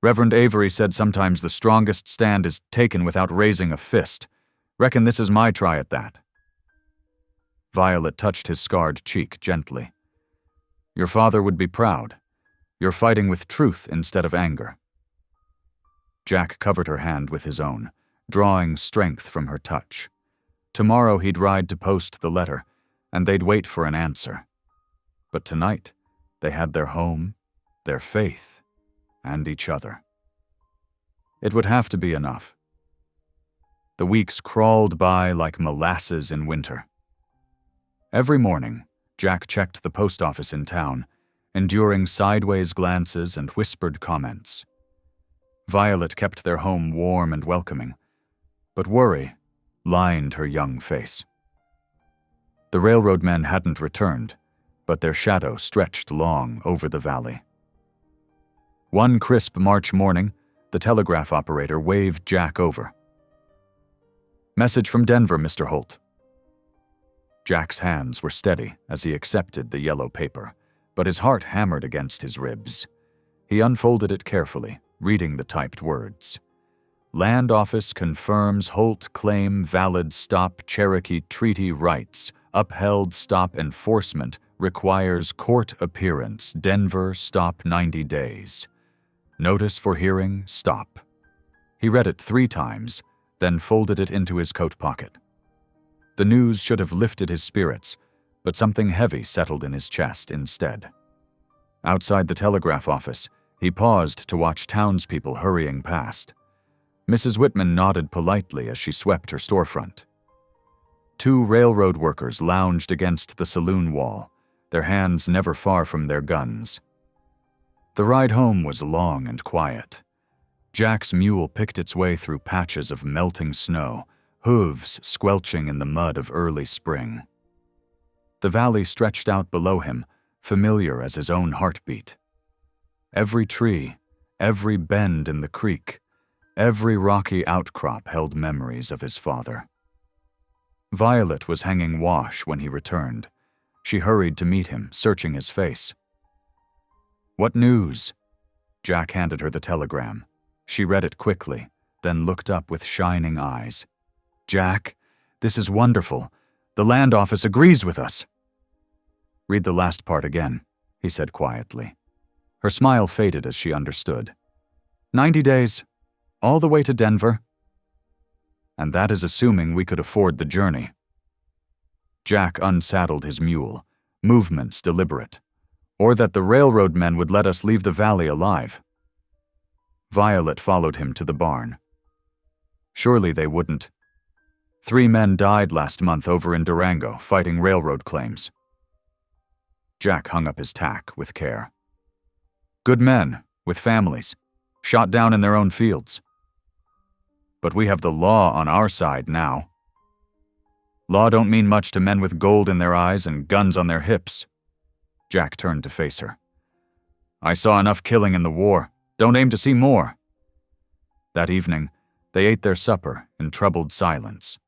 S1: "Reverend Avery said sometimes the strongest stand is taken without raising a fist. Reckon this is my try at that." Violet touched his scarred cheek gently. "Your father would be proud. You're fighting with truth instead of anger." Jack covered her hand with his own, drawing strength from her touch. Tomorrow he'd ride to post the letter, and they'd wait for an answer. But tonight, they had their home, their faith, and each other. It would have to be enough. The weeks crawled by like molasses in winter. Every morning, Jack checked the post office in town, enduring sideways glances and whispered comments. Violet kept their home warm and welcoming, but worry lined her young face. The railroad men hadn't returned, but their shadow stretched long over the valley. One crisp March morning, the telegraph operator waved Jack over. "Message from Denver, Mr. Holt." Jack's hands were steady as he accepted the yellow paper, but his heart hammered against his ribs. He unfolded it carefully, reading the typed words. "Land Office confirms Holt claim valid stop Cherokee treaty rights. Upheld stop enforcement requires court appearance. Denver stop 90 days. Notice for hearing stop." He read it 3 times, then folded it into his coat pocket. The news should have lifted his spirits, but something heavy settled in his chest instead. Outside the telegraph office, he paused to watch townspeople hurrying past. Mrs. Whitman nodded politely as she swept her storefront. 2 railroad workers lounged against the saloon wall, their hands never far from their guns. The ride home was long and quiet. Jack's mule picked its way through patches of melting snow, hooves squelching in the mud of early spring. The valley stretched out below him, familiar as his own heartbeat. Every tree, every bend in the creek, every rocky outcrop held memories of his father. Violet was hanging wash when he returned. She hurried to meet him, searching his face. "What news?" Jack handed her the telegram. She read it quickly, then looked up with shining eyes. "Jack, this is wonderful. The land office agrees with us." "Read the last part again," he said quietly. Her smile faded as she understood. 90 days, all the way to Denver. And that is assuming we could afford the journey." Jack unsaddled his mule, movements deliberate. "Or that the railroad men would let us leave the valley alive." Violet followed him to the barn. "Surely they wouldn't. 3 men died last month over in Durango, fighting railroad claims." Jack hung up his tack with care. "Good men, with families, shot down in their own fields. But we have the law on our side now. Law don't mean much to men with gold in their eyes and guns on their hips." Jack turned to face her. "I saw enough killing in the war. Don't aim to see more." That evening, they ate their supper in troubled silence.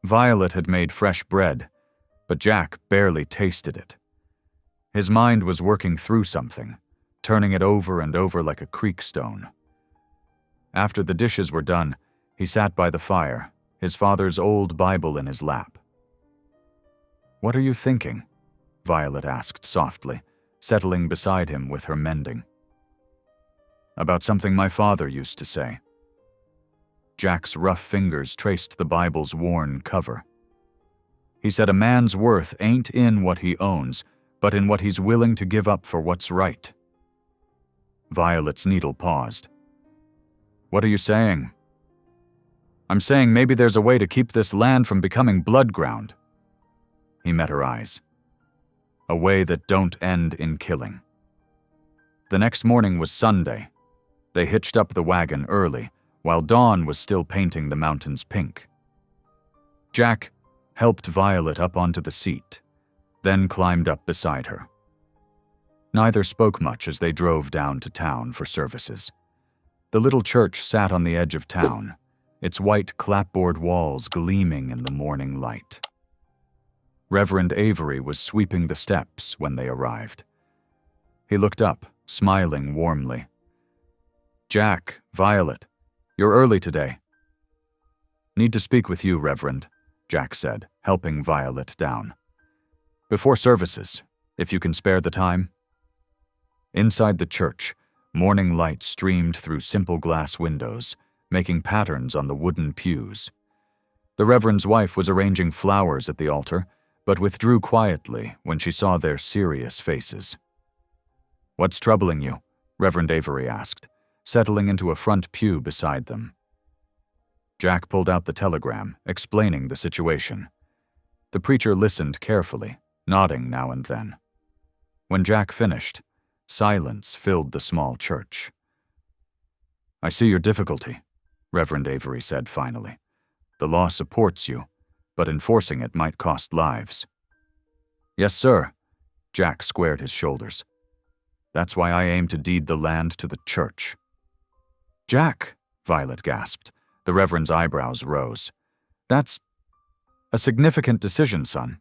S1: Violet had made fresh bread, but Jack barely tasted it. His mind was working through something, turning it over and over like a creek stone. After the dishes were done, he sat by the fire, his father's old Bible in his lap. "What are you thinking?" Violet asked softly, settling beside him with her mending. "About something my father used to say." Jack's rough fingers traced the Bible's worn cover. "He said a man's worth ain't in what he owns, but in what he's willing to give up for what's right." Violet's needle paused. "What are you saying?" "I'm saying maybe there's a way to keep this land from becoming blood ground." He met her eyes. "A way that don't end in killing." The next morning was Sunday. They hitched up the wagon early, while dawn was still painting the mountains pink. Jack helped Violet up onto the seat, then climbed up beside her. Neither spoke much as they drove down to town for services. The little church sat on the edge of town, its white clapboard walls gleaming in the morning light. Reverend Avery was sweeping the steps when they arrived. He looked up, smiling warmly. "Jack, Violet, you're early today." "Need to speak with you, Reverend," Jack said, helping Violet down. "Before services, if you can spare the time." Inside the church, morning light streamed through simple glass windows, making patterns on the wooden pews. The Reverend's wife was arranging flowers at the altar, but withdrew quietly when she saw their serious faces. "What's troubling you?" Reverend Avery asked, settling into a front pew beside them. Jack pulled out the telegram, explaining the situation. The preacher listened carefully, nodding now and then. When Jack finished, silence filled the small church. "I see your difficulty," Reverend Avery said finally. "The law supports you, but enforcing it might cost lives." "Yes, sir," Jack squared his shoulders. "That's why I aim to deed the land to the church." "Jack," Violet gasped. The Reverend's eyebrows rose. "That's a significant decision, son."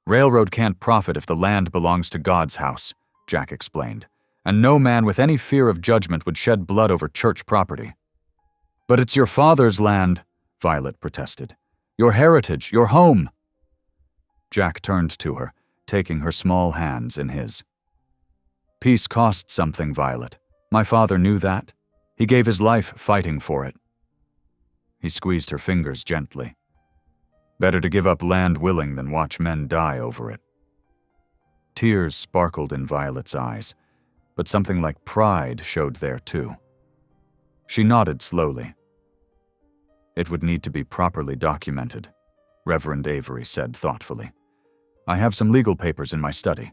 S1: "Railroad can't profit if the land belongs to God's house," Jack explained, "and no man with any fear of judgment would shed blood over church property." "But it's your father's land," Violet protested. "Your heritage, your home." Jack turned to her, taking her small hands in his. "Peace costs something, Violet. My father knew that. He gave his life fighting for it." He squeezed her fingers gently. "Better to give up land willing than watch men die over it." Tears sparkled in Violet's eyes, but something like pride showed there too. She nodded slowly. "It would need to be properly documented," Reverend Avery said thoughtfully. "I have some legal papers in my study,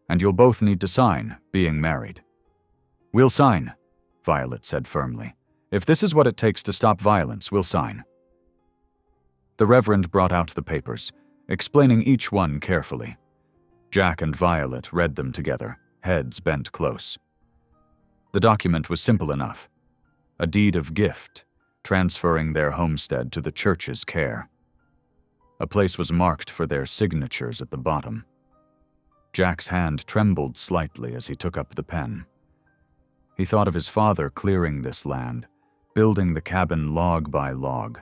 S1: and you'll both need to sign, being married." "We'll sign," Violet said firmly. "If this is what it takes to stop violence, we'll sign." The Reverend brought out the papers, explaining each one carefully. Jack and Violet read them together, heads bent close. The document was simple enough. A deed of gift, transferring their homestead to the church's care. A place was marked for their signatures at the bottom. Jack's hand trembled slightly as he took up the pen. He thought of his father clearing this land, building the cabin log by log.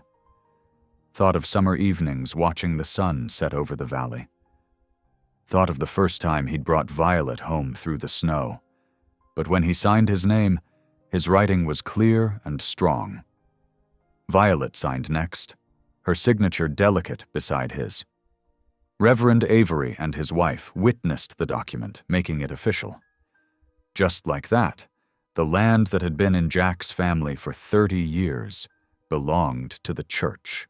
S1: Thought of summer evenings watching the sun set over the valley. Thought of the first time he'd brought Violet home through the snow. But when he signed his name, his writing was clear and strong. Violet signed next, her signature delicate beside his. Reverend Avery and his wife witnessed the document, making it official. Just like that, the land that had been in Jack's family for 30 years belonged to the church.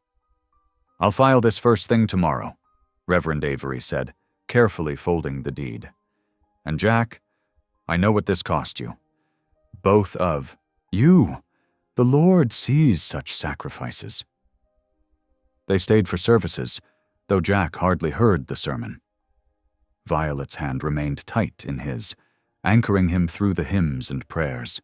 S1: "I'll file this first thing tomorrow," Reverend Avery said, carefully folding the deed. "And Jack, I know what this cost you. Both of you. The Lord sees such sacrifices." They stayed for services, though Jack hardly heard the sermon. Violet's hand remained tight in his, anchoring him through the hymns and prayers.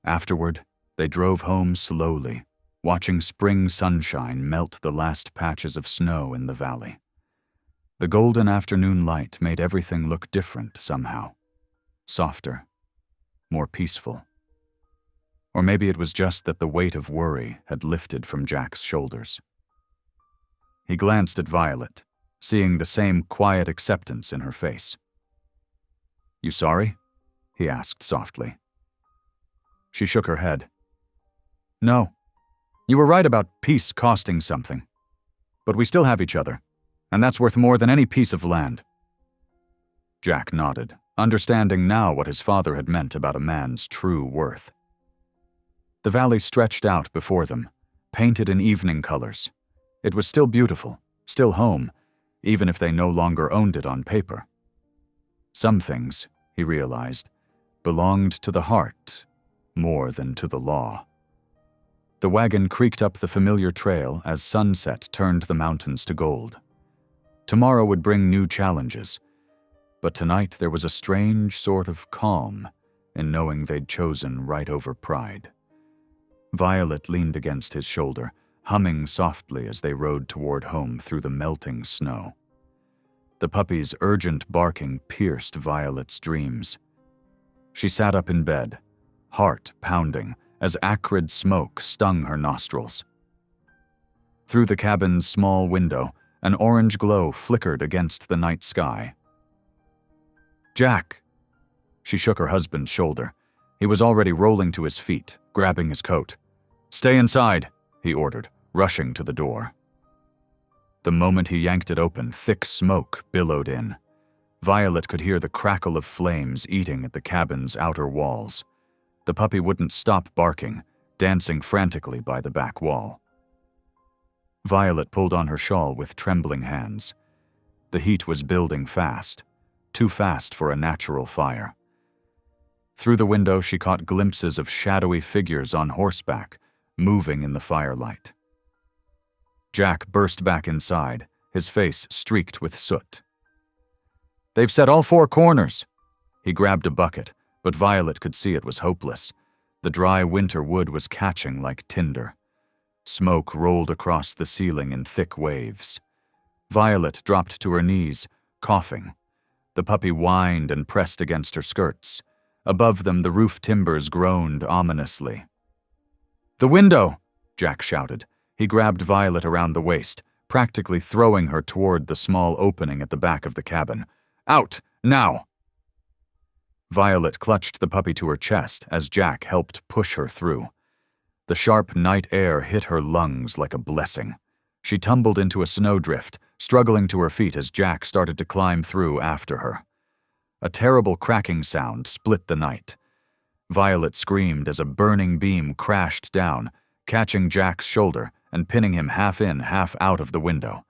S1: Afterward, they drove home slowly, watching spring sunshine melt the last patches of snow in the valley. The golden afternoon light made everything look different somehow. Softer, more peaceful. Or maybe it was just that the weight of worry had lifted from Jack's shoulders. He glanced at Violet, seeing the same quiet acceptance in her face. "You sorry?" he asked softly. She shook her head. "No. You were right about peace costing something. But we still have each other, and that's worth more than any piece of land." Jack nodded, understanding now what his father had meant about a man's true worth. The valley stretched out before them, painted in evening colors. It was still beautiful, still home, even if they no longer owned it on paper. Some things, he realized, belonged to the heart more than to the law. The wagon creaked up the familiar trail as sunset turned the mountains to gold. Tomorrow would bring new challenges, But tonight there was a strange sort of calm in knowing they'd chosen right over pride. Violet leaned against his shoulder, humming softly as they rode toward home through the melting snow. The puppy's urgent barking pierced Violet's dreams. She sat up in bed, heart pounding, as acrid smoke stung her nostrils. Through the cabin's small window, an orange glow flickered against the night sky. "Jack!" She shook her husband's shoulder. He was already rolling to his feet, grabbing his coat. "Stay inside," he ordered, rushing to the door. The moment he yanked it open, thick smoke billowed in. Violet could hear the crackle of flames eating at the cabin's outer walls. The puppy wouldn't stop barking, dancing frantically by the back wall. Violet pulled on her shawl with trembling hands. The heat was building fast, too fast for a natural fire. Through the window, she caught glimpses of shadowy figures on horseback, moving in the firelight. Jack burst back inside, his face streaked with soot. "They've set all 4 corners." He grabbed a bucket, but Violet could see it was hopeless. The dry winter wood was catching like tinder. Smoke rolled across the ceiling in thick waves. Violet dropped to her knees, coughing. The puppy whined and pressed against her skirts. Above them, the roof timbers groaned ominously. "The window!" Jack shouted. He grabbed Violet around the waist, practically throwing her toward the small opening at the back of the cabin. "Out! Now!" Violet clutched the puppy to her chest as Jack helped push her through. The sharp night air hit her lungs like a blessing. She tumbled into a snowdrift, struggling to her feet as Jack started to climb through after her. A terrible cracking sound split the night. Violet screamed as a burning beam crashed down, catching Jack's shoulder and pinning him half in, half out of the window.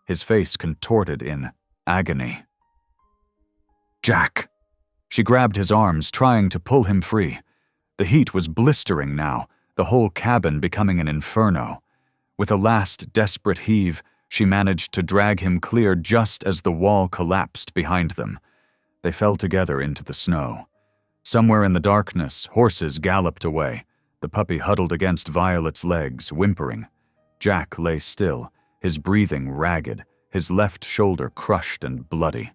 S1: His face contorted in agony. "Jack!" She grabbed his arms, trying to pull him free. The heat was blistering now, the whole cabin becoming an inferno. With a last desperate heave, she managed to drag him clear just as the wall collapsed behind them. They fell together into the snow. Somewhere in the darkness, horses galloped away. The puppy huddled against Violet's legs, whimpering. Jack lay still, his breathing ragged, his left shoulder crushed and bloody.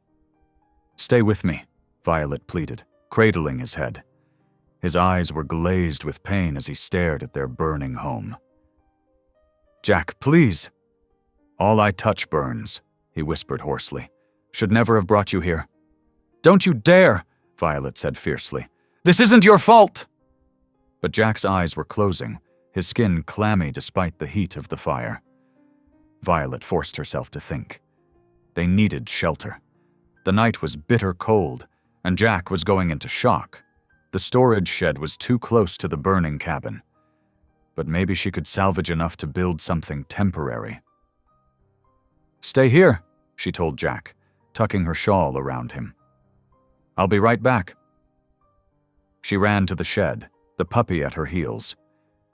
S1: "Stay with me," Violet pleaded, cradling his head. His eyes were glazed with pain as he stared at their burning home. "Jack, please." "All I touch burns," he whispered hoarsely. "Should never have brought you here." "Don't you dare," Violet said fiercely. "This isn't your fault." But Jack's eyes were closing, his skin clammy despite the heat of the fire. Violet forced herself to think. They needed shelter. The night was bitter cold, and Jack was going into shock. The storage shed was too close to the burning cabin. But maybe she could salvage enough to build something temporary. "Stay here," she told Jack, tucking her shawl around him. "I'll be right back." She ran to the shed, the puppy at her heels.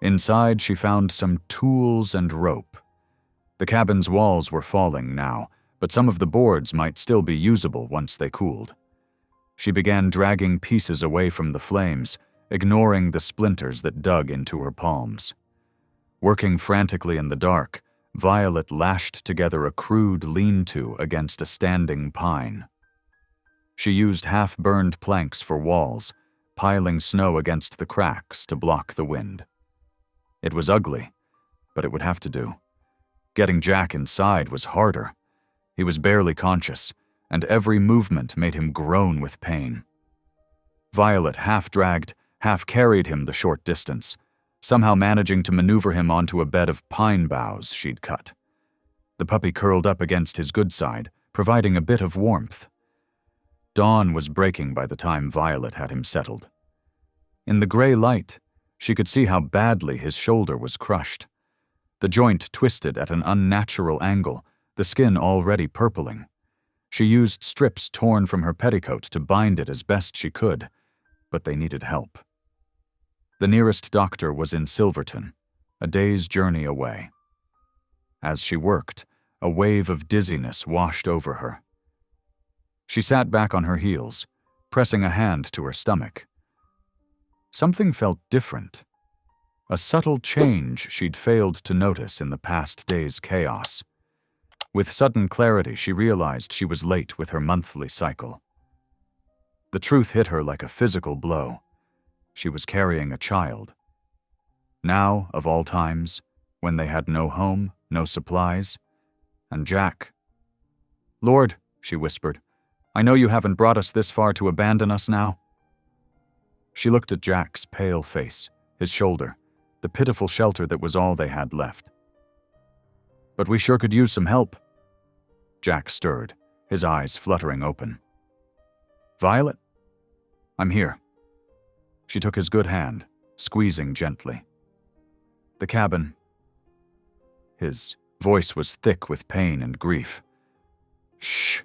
S1: Inside, she found some tools and rope. The cabin's walls were falling now, but some of the boards might still be usable once they cooled. She began dragging pieces away from the flames, ignoring the splinters that dug into her palms. Working frantically in the dark, Violet lashed together a crude lean-to against a standing pine. She used half-burned planks for walls, piling snow against the cracks to block the wind. It was ugly, but it would have to do. Getting Jack inside was harder. He was barely conscious, and every movement made him groan with pain. Violet half-dragged, half-carried him the short distance, somehow managing to maneuver him onto a bed of pine boughs she'd cut. The puppy curled up against his good side, providing a bit of warmth. Dawn was breaking by the time Violet had him settled. In the gray light, she could see how badly his shoulder was crushed. The joint twisted at an unnatural angle, the skin already purpling. She used strips torn from her petticoat to bind it as best she could, but they needed help. The nearest doctor was in Silverton, a day's journey away. As she worked, a wave of dizziness washed over her. She sat back on her heels, pressing a hand to her stomach. Something felt different. A subtle change she'd failed to notice in the past day's chaos. With sudden clarity, she realized she was late with her monthly cycle. The truth hit her like a physical blow. She was carrying a child. Now, of all times, when they had no home, no supplies, and Jack. "Lord," she whispered, "I know you haven't brought us this far to abandon us now." She looked at Jack's pale face, his shoulder, the pitiful shelter that was all they had left. "But we sure could use some help." Jack stirred, his eyes fluttering open. "Violet? I'm here." She took his good hand, squeezing gently. "The cabin." His voice was thick with pain and grief. "Shh,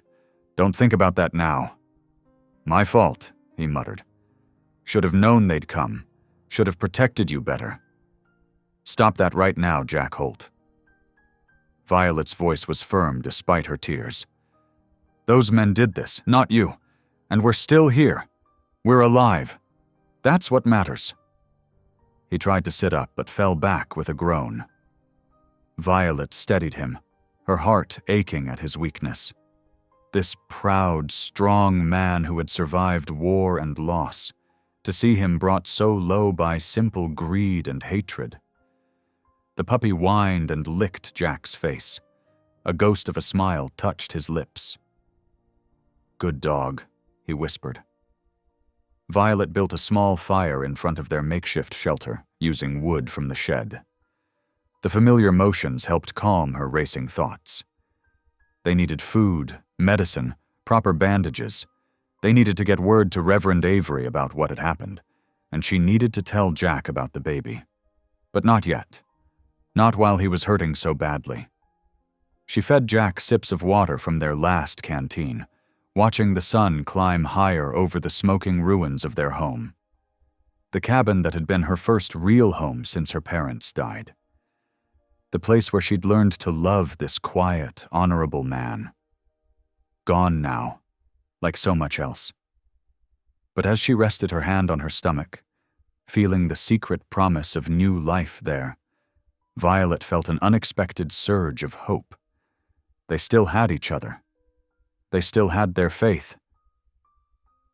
S1: don't think about that now." "My fault," he muttered. "Should have known they'd come. Should have protected you better." "Stop that right now, Jack Holt." Violet's voice was firm despite her tears. "Those men did this, not you. And we're still here. We're alive. That's what matters." He tried to sit up but fell back with a groan. Violet steadied him, her heart aching at his weakness. This proud, strong man who had survived war and loss, to see him brought so low by simple greed and hatred. The puppy whined and licked Jack's face. A ghost of a smile touched his lips. "Good dog," he whispered. Violet built a small fire in front of their makeshift shelter, using wood from the shed. The familiar motions helped calm her racing thoughts. They needed food, medicine, proper bandages. They needed to get word to Reverend Avery about what had happened, and she needed to tell Jack about the baby. But not yet. Not while he was hurting so badly. She fed Jack sips of water from their last canteen, watching the sun climb higher over the smoking ruins of their home. The cabin that had been her first real home since her parents died. The place where she'd learned to love this quiet, honorable man. Gone now, like so much else. But as she rested her hand on her stomach, feeling the secret promise of new life there, Violet felt an unexpected surge of hope. They still had each other. They still had their faith.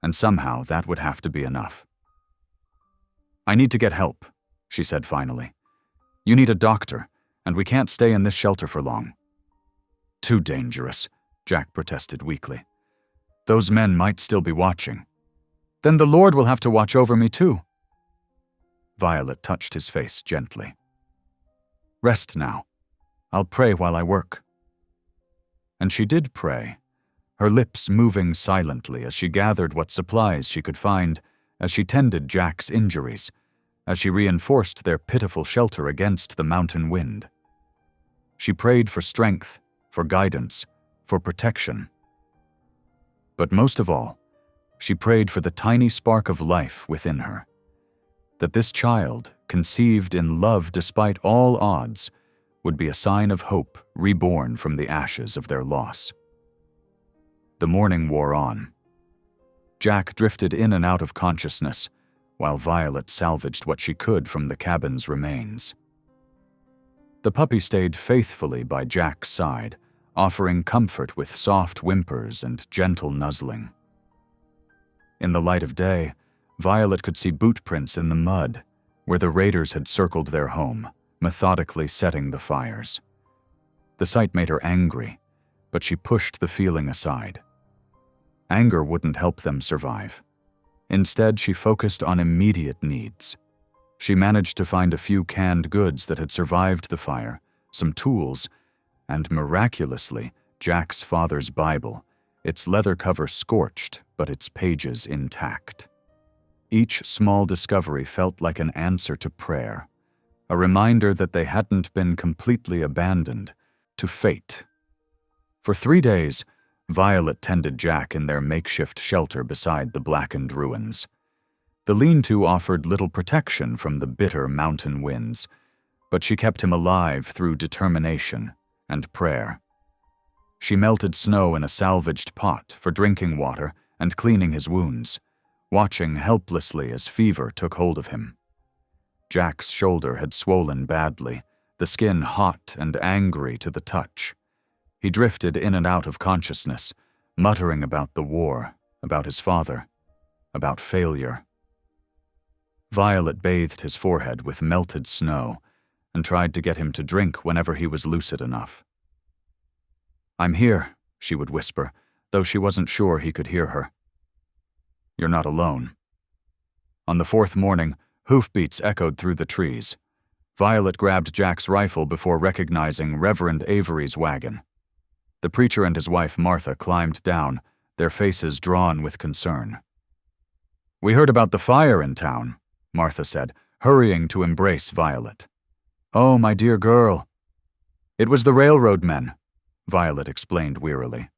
S1: And somehow that would have to be enough. "I need to get help," she said finally. "You need a doctor, and we can't stay in this shelter for long." "Too dangerous," Jack protested weakly. "Those men might still be watching." "Then the Lord will have to watch over me too." Violet touched his face gently. "Rest now. I'll pray while I work." And she did pray, her lips moving silently as she gathered what supplies she could find, as she tended Jack's injuries, as she reinforced their pitiful shelter against the mountain wind. She prayed for strength, for guidance, for protection. But most of all, she prayed for the tiny spark of life within her. That this child, conceived in love despite all odds, would be a sign of hope reborn from the ashes of their loss. The morning wore on. Jack drifted in and out of consciousness, while Violet salvaged what she could from the cabin's remains. The puppy stayed faithfully by Jack's side, offering comfort with soft whimpers and gentle nuzzling. In the light of day, Violet could see boot prints in the mud, where the raiders had circled their home, methodically setting the fires. The sight made her angry, but she pushed the feeling aside. Anger wouldn't help them survive. Instead, she focused on immediate needs. She managed to find a few canned goods that had survived the fire, some tools, and miraculously, Jack's father's Bible, its leather cover scorched, but its pages intact. Each small discovery felt like an answer to prayer, a reminder that they hadn't been completely abandoned to fate. For 3 days, Violet tended Jack in their makeshift shelter beside the blackened ruins. The lean-to offered little protection from the bitter mountain winds, but she kept him alive through determination and prayer. She melted snow in a salvaged pot for drinking water and cleaning his wounds, watching helplessly as fever took hold of him. Jack's shoulder had swollen badly, the skin hot and angry to the touch. He drifted in and out of consciousness, muttering about the war, about his father, about failure. Violet bathed his forehead with melted snow and tried to get him to drink whenever he was lucid enough. "I'm here," she would whisper, though she wasn't sure he could hear her. "You're not alone." On the fourth morning, hoofbeats echoed through the trees. Violet grabbed Jack's rifle before recognizing Reverend Avery's wagon. The preacher and his wife Martha climbed down, their faces drawn with concern. "We heard about the fire in town," Martha said, hurrying to embrace Violet. "Oh, my dear girl." "It was the railroad men," Violet explained wearily.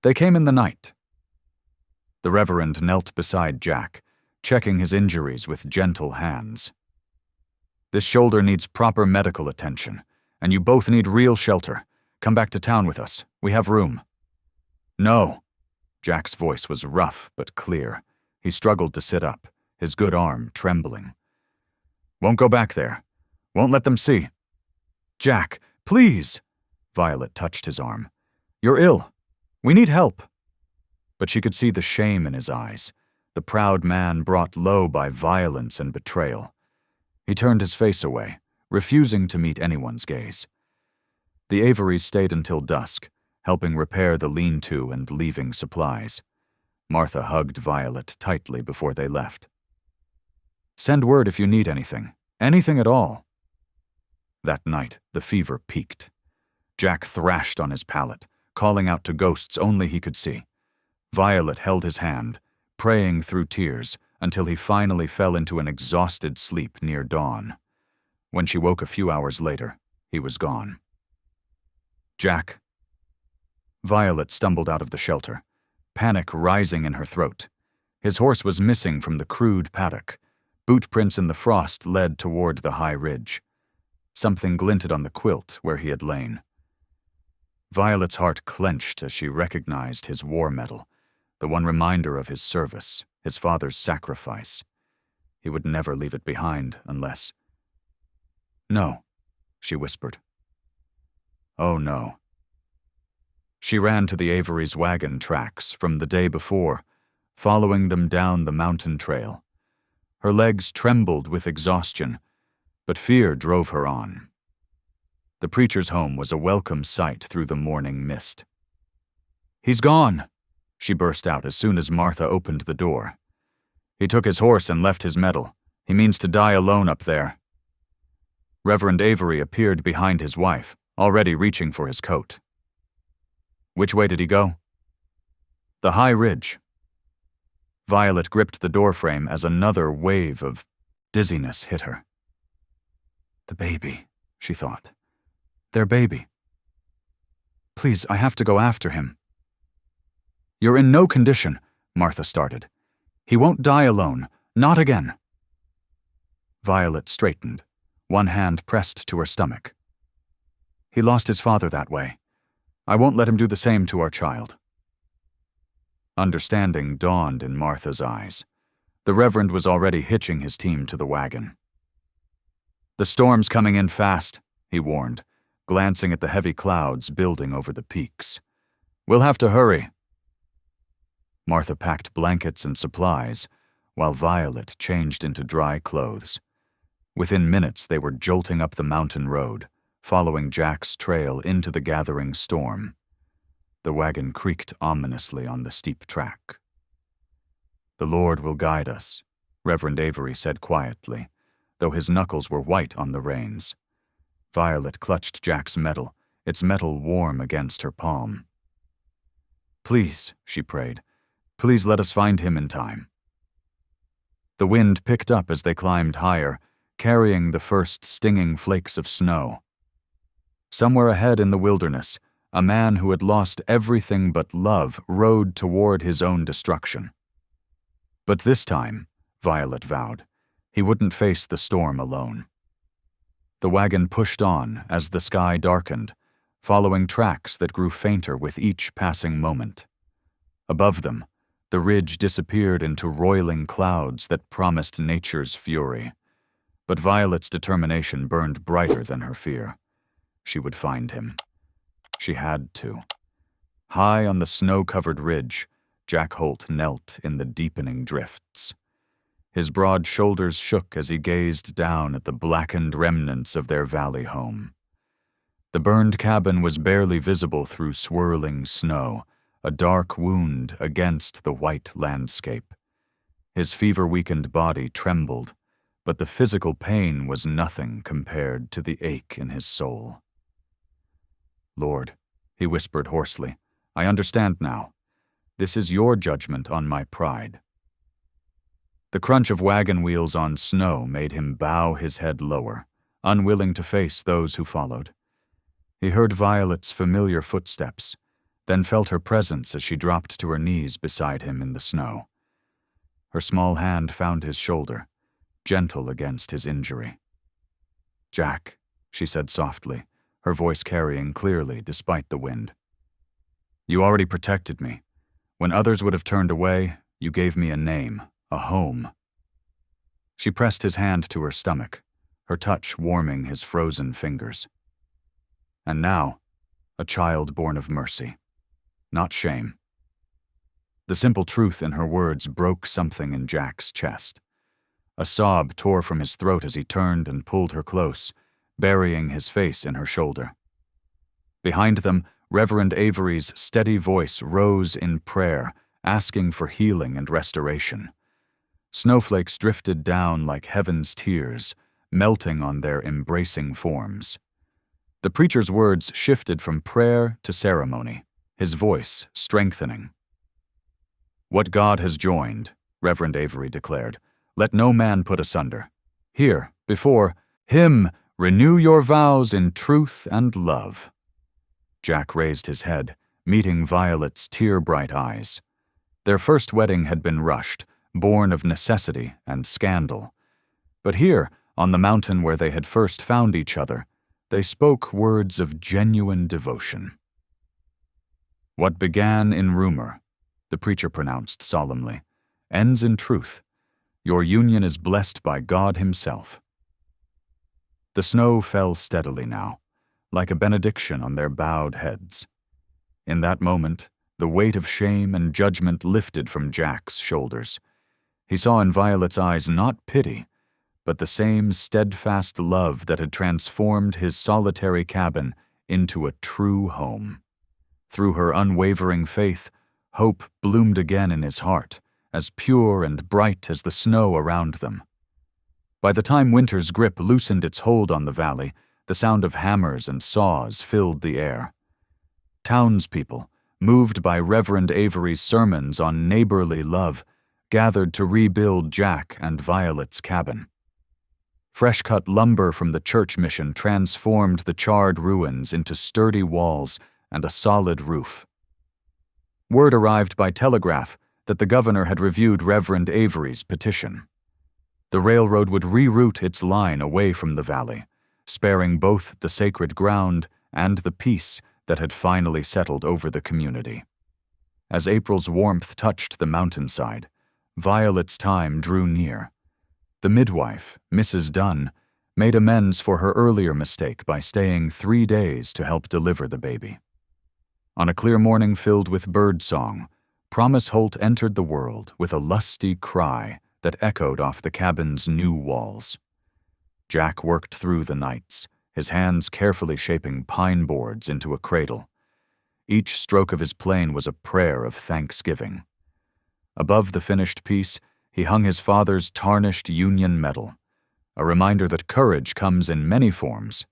S1: "They came in the night." The Reverend knelt beside Jack, checking his injuries with gentle hands. "This shoulder needs proper medical attention, and you both need real shelter. Come back to town with us. We have room." "No." Jack's voice was rough but clear. He struggled to sit up, his good arm trembling. "Won't go back there. Won't let them see." "Jack, please." Violet touched his arm. "You're ill. We need help." But she could see the shame in his eyes, the proud man brought low by violence and betrayal. He turned his face away, refusing to meet anyone's gaze. The Averys stayed until dusk, helping repair the lean-to and leaving supplies. Martha hugged Violet tightly before they left. "Send word if you need anything at all." That night, the fever peaked. Jack thrashed on his pallet, calling out to ghosts only he could see. Violet held his hand, praying through tears until he finally fell into an exhausted sleep near dawn. When she woke a few hours later, he was gone. "Jack." Violet stumbled out of the shelter, panic rising in her throat. His horse was missing from the crude paddock. Boot prints in the frost led toward the high ridge. Something glinted on the quilt where he had lain. Violet's heart clenched as she recognized his war medal, the one reminder of his service, his father's sacrifice. He would never leave it behind unless— "No," she whispered. Oh no. She ran to the Averys' wagon tracks from the day before, following them down the mountain trail. Her legs trembled with exhaustion, but fear drove her on. The preacher's home was a welcome sight through the morning mist. "He's gone," she burst out as soon as Martha opened the door. "He took his horse and left his medal. He means to die alone up there." Reverend Avery appeared behind his wife, already reaching for his coat. "Which way did he go?" "The high ridge." Violet gripped the doorframe as another wave of dizziness hit her. The baby, she thought. Their baby. "Please, I have to go after him." "You're in no condition," Martha started. "He won't die alone. Not again." Violet straightened, one hand pressed to her stomach. "He lost his father that way. I won't let him do the same to our child." Understanding dawned in Martha's eyes. The Reverend was already hitching his team to the wagon. "The storm's coming in fast," he warned, glancing at the heavy clouds building over the peaks. "We'll have to hurry." Martha packed blankets and supplies, while Violet changed into dry clothes. Within minutes, they were jolting up the mountain road, following Jack's trail into the gathering storm. The wagon creaked ominously on the steep track. "The Lord will guide us," Reverend Avery said quietly, though his knuckles were white on the reins. Violet clutched Jack's medal, its metal warm against her palm. "Please," she prayed, "please let us find him in time." The wind picked up as they climbed higher, carrying the first stinging flakes of snow. Somewhere ahead in the wilderness, a man who had lost everything but love rode toward his own destruction. But this time, Violet vowed, he wouldn't face the storm alone. The wagon pushed on as the sky darkened, following tracks that grew fainter with each passing moment. Above them, the ridge disappeared into roiling clouds that promised nature's fury. But Violet's determination burned brighter than her fear. She would find him. She had to. High on the snow-covered ridge, Jack Holt knelt in the deepening drifts. His broad shoulders shook as he gazed down at the blackened remnants of their valley home. The burned cabin was barely visible through swirling snow, a dark wound against the white landscape. His fever-weakened body trembled, but the physical pain was nothing compared to the ache in his soul. "Lord," he whispered hoarsely, "I understand now. This is your judgment on my pride." The crunch of wagon wheels on snow made him bow his head lower, unwilling to face those who followed. He heard Violet's familiar footsteps, then felt her presence as she dropped to her knees beside him in the snow. Her small hand found his shoulder, gentle against his injury. "Jack," she said softly, her voice carrying clearly despite the wind. "You already protected me. When others would have turned away, you gave me a name, a home." She pressed his hand to her stomach, her touch warming his frozen fingers. "And now, a child born of mercy, not shame." The simple truth in her words broke something in Jack's chest. A sob tore from his throat as he turned and pulled her close, burying his face in her shoulder. Behind them, Reverend Avery's steady voice rose in prayer, asking for healing and restoration. Snowflakes drifted down like heaven's tears, melting on their embracing forms. The preacher's words shifted from prayer to ceremony, his voice strengthening. "What God has joined," Reverend Avery declared, "let no man put asunder. Here, before Him, renew your vows in truth and love." Jack raised his head, meeting Violet's tear-bright eyes. Their first wedding had been rushed, born of necessity and scandal. But here, on the mountain where they had first found each other, they spoke words of genuine devotion. "What began in rumor," the preacher pronounced solemnly, "ends in truth. Your union is blessed by God Himself." The snow fell steadily now, like a benediction on their bowed heads. In that moment, the weight of shame and judgment lifted from Jack's shoulders. He saw in Violet's eyes not pity, but the same steadfast love that had transformed his solitary cabin into a true home. Through her unwavering faith, hope bloomed again in his heart, as pure and bright as the snow around them. By the time winter's grip loosened its hold on the valley, the sound of hammers and saws filled the air. Townspeople, moved by Reverend Avery's sermons on neighborly love, gathered to rebuild Jack and Violet's cabin. Fresh-cut lumber from the church mission transformed the charred ruins into sturdy walls and a solid roof. Word arrived by telegraph that the governor had reviewed Reverend Avery's petition. The railroad would reroute its line away from the valley, sparing both the sacred ground and the peace that had finally settled over the community. As April's warmth touched the mountainside, Violet's time drew near. The midwife, Mrs. Dunn, made amends for her earlier mistake by staying 3 days to help deliver the baby. On a clear morning filled with birdsong, Promise Holt entered the world with a lusty cry that echoed off the cabin's new walls. Jack worked through the nights, his hands carefully shaping pine boards into a cradle. Each stroke of his plane was a prayer of thanksgiving. Above the finished piece, he hung his father's tarnished Union medal, a reminder that courage comes in many forms,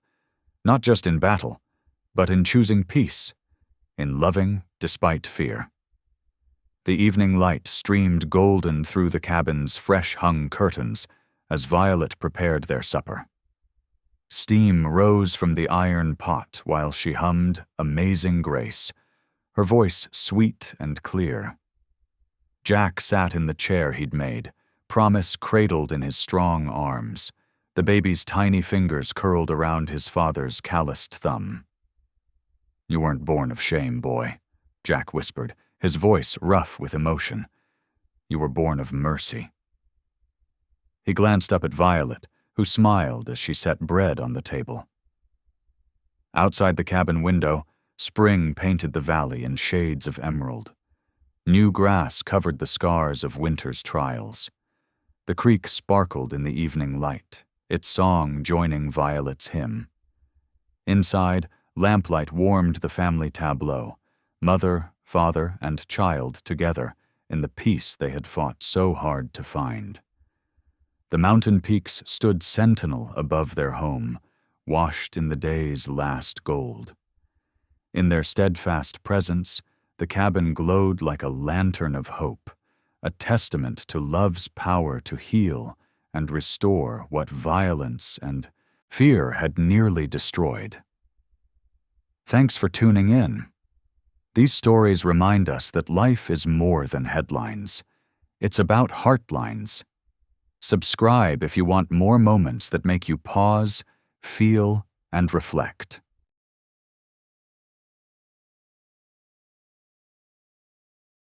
S1: not just in battle, but in choosing peace, in loving despite fear. The evening light streamed golden through the cabin's fresh-hung curtains as Violet prepared their supper. Steam rose from the iron pot while she hummed Amazing Grace, her voice sweet and clear. Jack sat in the chair he'd made, Promise cradled in his strong arms, the baby's tiny fingers curled around his father's calloused thumb. "You weren't born of shame, boy," Jack whispered, his voice rough with emotion. "You were born of mercy." He glanced up at Violet, who smiled as she set bread on the table. Outside the cabin window, spring painted the valley in shades of emerald. New grass covered the scars of winter's trials. The creek sparkled in the evening light, its song joining Violet's hymn. Inside, lamplight warmed the family tableau, mother, father, and child together in the peace they had fought so hard to find. The mountain peaks stood sentinel above their home, washed in the day's last gold. In their steadfast presence, the cabin glowed like a lantern of hope, a testament to love's power to heal and restore what violence and fear had nearly destroyed. Thanks for tuning in. These stories remind us that life is more than headlines. It's about heartlines. Subscribe if you want more moments that make you pause, feel, and reflect.